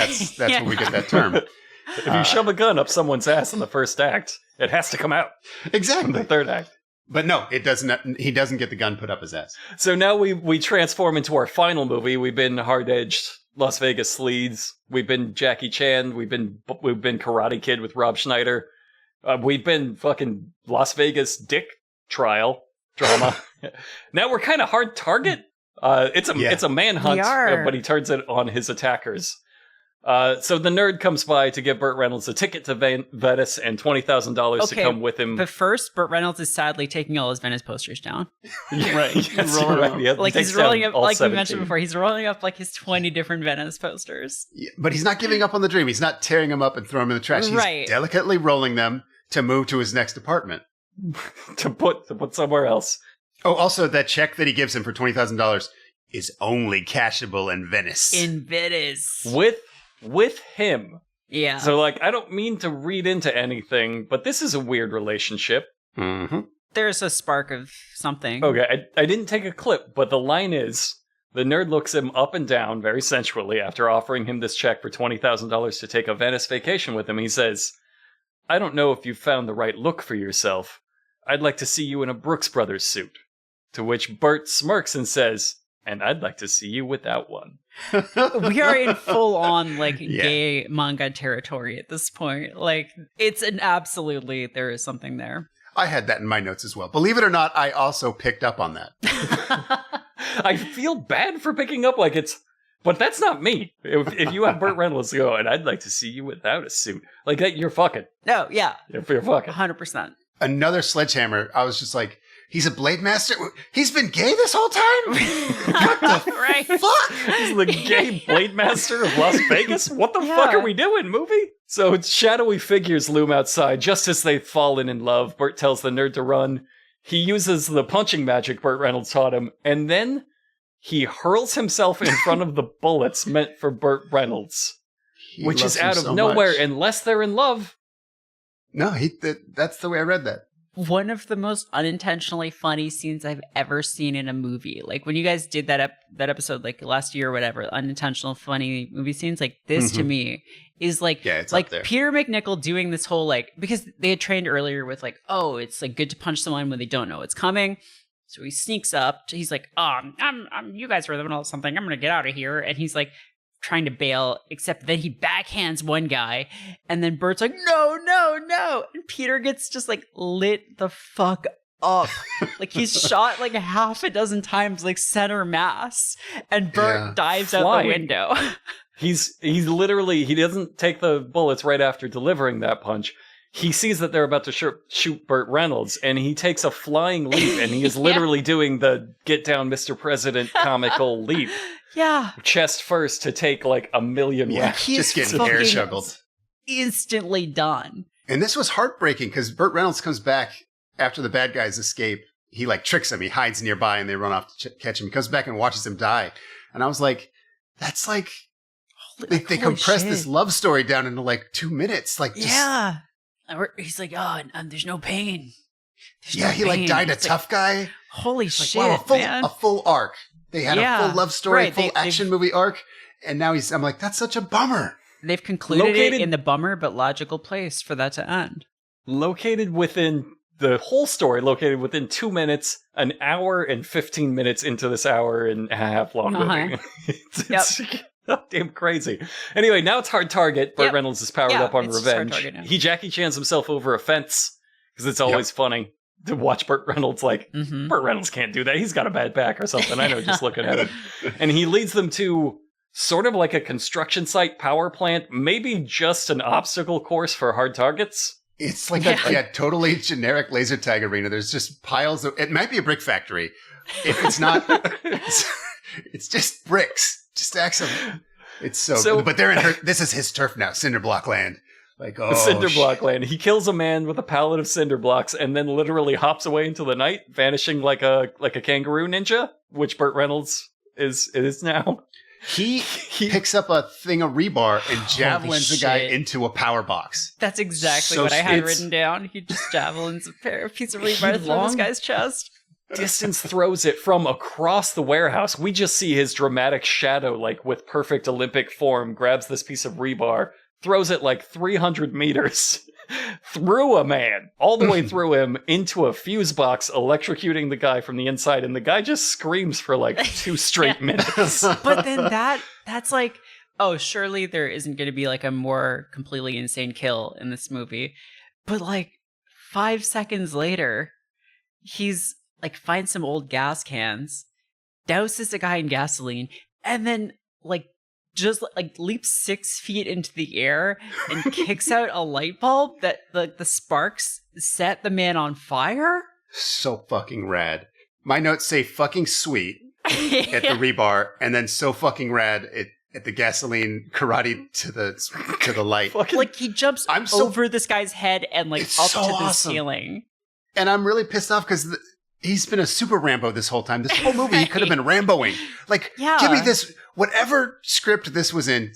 get that term. If you shove a gun up someone's ass in the first act, it has to come out in Exactly. the third act. But no, it doesn't. He doesn't get the gun put up his ass. So now we transform into our final movie. We've been hard-edged Las Vegas sleaze. We've been Jackie Chan. We've been Karate Kid with Rob Schneider. We've been fucking Las Vegas dick trial drama. Now we're kind of hard target. It's a manhunt, We are. but he turns it on his attackers. So the nerd comes by to give Burt Reynolds a ticket to Venice and $20,000 to come with him. But first, Burt Reynolds is sadly taking all his Venice posters down. Right. Yes, rolling right. up. Yeah, Like takes he's rolling down up, all like you 17. mentioned before, he's rolling up like his 20 different Venice posters. Yeah, but he's not giving up on the dream. He's not tearing them up and throwing them in the trash. He's Right. delicately rolling them to move to his next apartment. to put somewhere else. Oh, also, that check that he gives him for $20,000 is only cashable in Venice. In Venice. With him. Yeah. So, like, I don't mean to read into anything, but this is a weird relationship. Mm-hmm. There's a spark of something. Okay, I didn't take a clip, but the line is, the nerd looks him up and down very sensually after offering him this check for $20,000 to take a Venice vacation with him. He says, I don't know if you've found the right look for yourself. I'd like to see you in a Brooks Brothers suit. To which Burt smirks and says, and I'd like to see you without one. We are in full-on, like, Yeah. gay manga territory at this point. Like, it's an absolutely, there is something there. I had that in my notes as well. Believe it or not, I also picked up on that. I feel bad for picking up like it's, but that's not me. If you have Burt Reynolds go, and I'd like to see you without a suit, like that, you're fucking. No, yeah. You're fucking. 100%. Another Sledgehammer, I was just like, he's a Blade Master? He's been gay this whole time? What the Right. fuck? He's the gay Blade Master of Las Vegas? What the fuck are we doing, movie? So shadowy figures loom outside just as they've fallen in love. Burt tells the nerd to run. He uses the punching magic Burt Reynolds taught him, and then he hurls himself in front of the bullets meant for Burt Reynolds, He which loves is him out of so nowhere much. unless they're in love. No, that's the way I read that. One of the most unintentionally funny scenes I've ever seen in a movie. Like when you guys did that episode like last year or whatever, unintentional funny movie scenes, like this to me is like, Yeah, it's like up there. Peter McNichol doing this whole like, because they had trained earlier with like, oh, it's like good to punch someone when they don't know it's coming. So he sneaks up. He's like, oh, I'm you guys are the middle of something. I'm going to get out of here. And he's like trying to bail, except that he backhands one guy, and then Burt's like, no, no, no. And Peter gets just like lit the fuck up. Like he's shot like a half a dozen times, like center mass, and Burt dives out the window. He's literally, he doesn't take the bullets right after delivering that punch. He sees that they're about to shoot Burt Reynolds, and he takes a flying leap, and he is literally doing the get down, Mr. President comical leap. Yeah. Chest first to take like a million rounds. Just getting air juggled. Instantly done. And this was heartbreaking because Burt Reynolds comes back after the bad guys escape. He like tricks him. He hides nearby and they run off to catch him. He comes back and watches him die. And I was like, that's like, they compressed this love story down into like 2 minutes. Like, just, yeah. He's like, oh, there's no pain. He like died a tough guy. Holy shit, wow, man. A full arc. They had a full love story, full action movie arc. And now I'm like, that's such a bummer. They've concluded it in the bummer but logical place for that to end. Located within the whole story, located within 2 minutes, an hour and 15 minutes into this hour and a half long movie. It's damn crazy. Anyway, now it's Hard Target. Burt Reynolds is powered up on revenge. He Jackie Chans himself over a fence because it's always funny to watch Burt Reynolds like, Burt Reynolds can't do that. He's got a bad back or something. I know, just looking at him. And he leads them to sort of like a construction site power plant, maybe just an obstacle course for hard targets. It's like a totally generic laser tag arena. There's just piles of, it might be a brick factory. If it's not, it's just bricks. Just stacks of, it's so good. But they're in this is his turf now, cinder block land. Like, cinder block land. He kills a man with a pallet of cinder blocks and then literally hops away into the night, vanishing like a kangaroo ninja, which Burt Reynolds is now. He picks up a thing of rebar and javelins the guy into a power box. That's exactly what I had written down. He just javelins a piece of rebar through this guy's chest. Distance throws it from across the warehouse. We just see his dramatic shadow, like with perfect Olympic form, grabs this piece of rebar, throws it like 300 meters through a man, all the way through him into a fuse box, electrocuting the guy from the inside, and the guy just screams for like 2 straight minutes. But then that's like, oh, surely there isn't going to be like a more completely insane kill in this movie. But like 5 seconds later, he's like finds some old gas cans, douses a guy in gasoline, and then like just like leaps 6 feet into the air and kicks out a light bulb that the sparks set the man on fire. So fucking rad. My notes say fucking sweet at the rebar, and then so fucking rad at the gasoline karate to the light. Like he jumps over this guy's head and like up to the ceiling. And I'm really pissed off because he's been a super Rambo this whole time. This whole movie, he could have been Ramboing. Like, give me this. Whatever script this was in,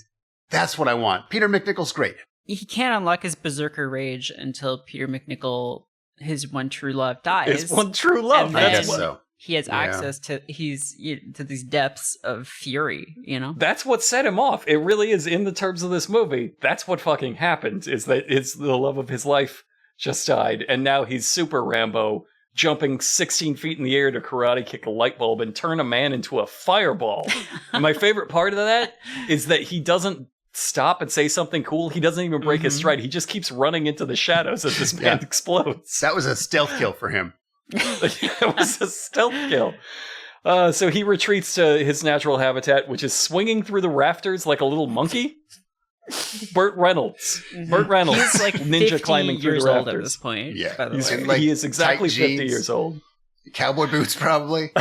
that's what I want. Peter McNichol's great. He can't unlock his berserker rage until Peter McNichol, his one true love, dies. His one true love. I guess so. He has access to to these depths of fury, you know? That's what set him off. It really is in the terms of this movie. That's what fucking happened, is that it's the love of his life just died, and now he's super Rambo, jumping 16 feet in the air to karate kick a light bulb and turn a man into a fireball. And my favorite part of that is that he doesn't stop and say something cool. He doesn't even break his stride. He just keeps running into the shadows as this man explodes. That was a stealth kill for him. It was a stealth kill. So he retreats to his natural habitat, which is swinging through the rafters like a little monkey. Burt Reynolds. Burt Reynolds. He's like ninja climbing through the rafters. At this point. Yeah. By the way. Like he is exactly 50 jeans, years old. Cowboy boots, probably.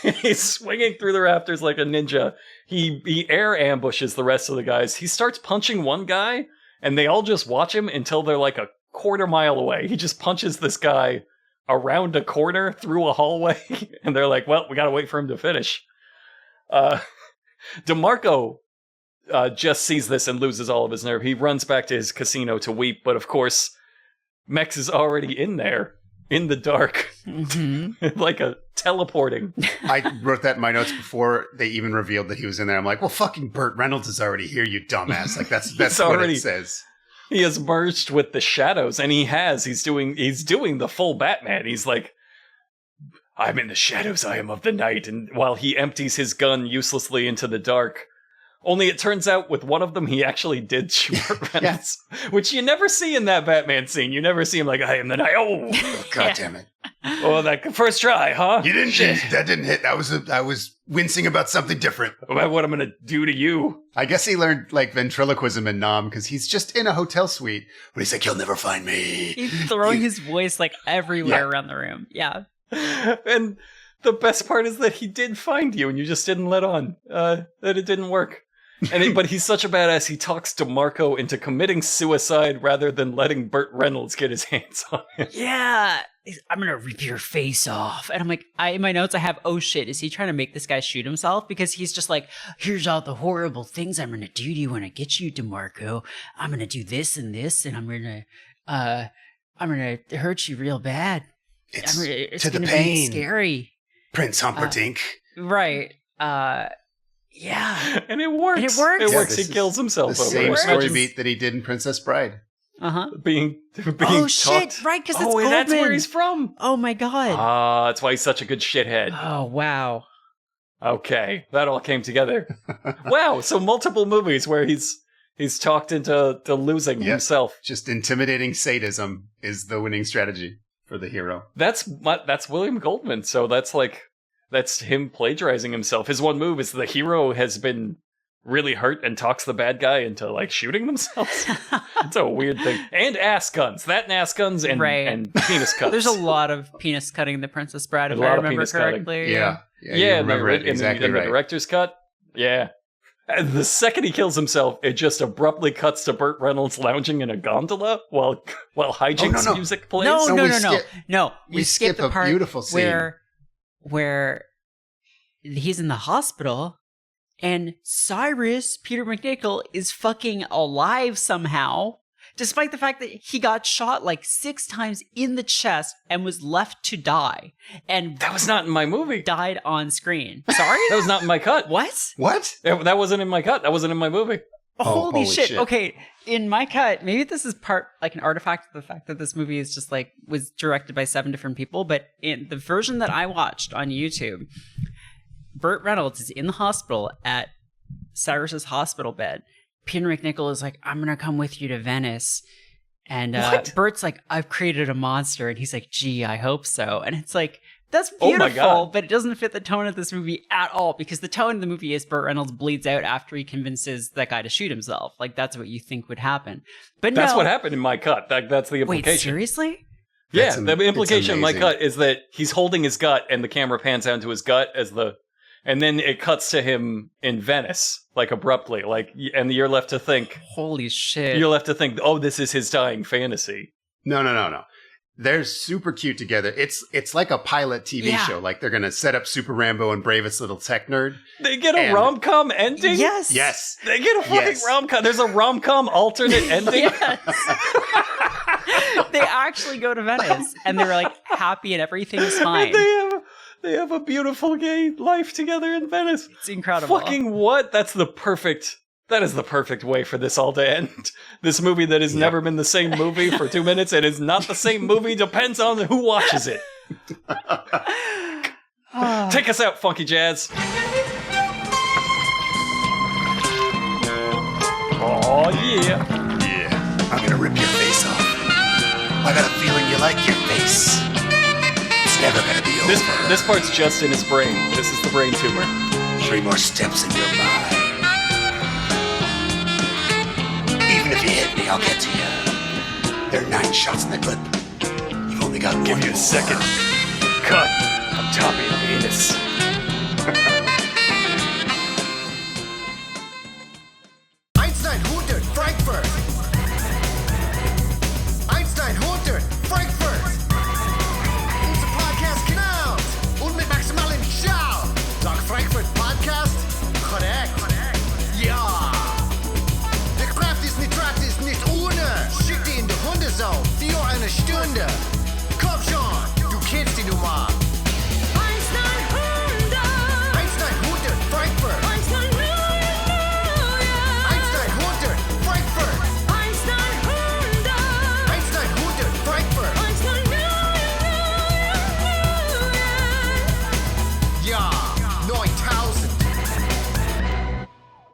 He's swinging through the rafters like a ninja. He air ambushes the rest of the guys. He starts punching one guy, and they all just watch him until they're like a quarter mile away. He just punches this guy around a corner through a hallway, and they're like, well, we gotta wait for him to finish. DeMarco just sees this and loses all of his nerve. He runs back to his casino to weep, but of course, Mex is already in there, in the dark, like a teleporting. I wrote that in my notes before they even revealed that he was in there. I'm like, well, fucking Burt Reynolds is already here, you dumbass. Like that's what it says. He has merged with the shadows, and he's doing the full Batman. He's like, I'm in the shadows, I am of the night. And while he empties his gun uselessly into the dark, Only it turns out with one of them, he actually did shoot Burt Reynolds, which you never see in that Batman scene. You never see him like, I am the night. Oh, God damn it. Oh, that first try, huh? You didn't hit. That didn't hit. I was wincing about something different. About what I'm going to do to you. I guess he learned like ventriloquism in Nam because he's just in a hotel suite. But he's like, you'll never find me. He's throwing his voice like everywhere around the room. Yeah. And the best part is that he did find you and you just didn't let on. That it didn't work. But he's such a badass, he talks DeMarco into committing suicide rather than letting Burt Reynolds get his hands on him. Yeah. I'm going to rip your face off. And I'm like, in my notes, I have, oh shit, is he trying to make this guy shoot himself? Because he's just like, here's all the horrible things I'm going to do to you when I get you, DeMarco. I'm going to do this, and I'm going to hurt you real bad. It's to the be pain. Scary. Prince Humperdinck. Right. Yeah. And it works. It works. He kills himself. The same story beat that he did in Princess Bride. Being oh taught. shit! Right, because it's Goldman. That's where he's from. Oh my god! That's why he's such a good shithead. Oh wow. Okay, that all came together. Wow, so multiple movies where he's talked into losing himself. Just intimidating sadism is the winning strategy for the hero. That's William Goldman. So that's him plagiarizing himself. His one move is the hero has been really hurt and talks the bad guy into like shooting themselves. It's a weird thing. And ass guns. That and ass guns and penis cuts. There's a lot of penis cutting in the Princess Bride, if I remember correctly. Yeah, remember it exactly in the director's cut. Yeah. And the second he kills himself, it just abruptly cuts to Burt Reynolds lounging in a gondola while hijinks music plays. No. We skip the a part beautiful scene where he's in the hospital and Cyrus, Peter McNichol, is fucking alive somehow, despite the fact that he got shot like 6 times in the chest and was left to die. And that was not in my movie. Died on screen. Sorry? That was not in my cut. What? That wasn't in my cut. That wasn't in my movie. Holy shit. Okay, in my cut, maybe this is part like an artifact of the fact that this movie is just like was directed by 7 different people, but in the version that I watched on YouTube, Burt Reynolds is in the hospital at Cyrus's hospital bed. Peter McNichol is like, I'm going to come with you to Venice. And Burt's like, I've created a monster. And he's like, gee, I hope so. And it's like, that's beautiful, but it doesn't fit the tone of this movie at all, because the tone of the movie is Burt Reynolds bleeds out after he convinces that guy to shoot himself. Like, that's what you think would happen. But that's what happened in my cut. That's the implication. Wait, seriously? Yeah, the implication in my cut is that he's holding his gut and the camera pans down to his gut and then it cuts to him in Venice, like abruptly, and you're left to think, holy shit. You're left to think, oh, this is his dying fantasy. No. They're super cute together. It's like a pilot TV show. Like they're going to set up Super Rambo and Bravest Little Tech Nerd. They get a rom-com ending? Yes. They get a fucking rom-com. There's a rom-com alternate ending? They actually go to Venice and they're like happy and everything's fine. They have a beautiful gay life together in Venice. It's incredible. Fucking what? That is the perfect way for this all to end. This movie that has never been the same movie for 2 minutes and is not the same movie, depends on who watches it. Take us out, Funky Jazz. Oh, yeah. Yeah, I'm gonna rip your face off. I got a feeling you like your face. It's never gonna be over. This part's just in his brain. This is the brain tumor. 3 more steps in your mind. Even if you hit me, I'll get to you. There are 9 shots in the clip. You've only got one. Give you a second. Cut. I'm top of your penis.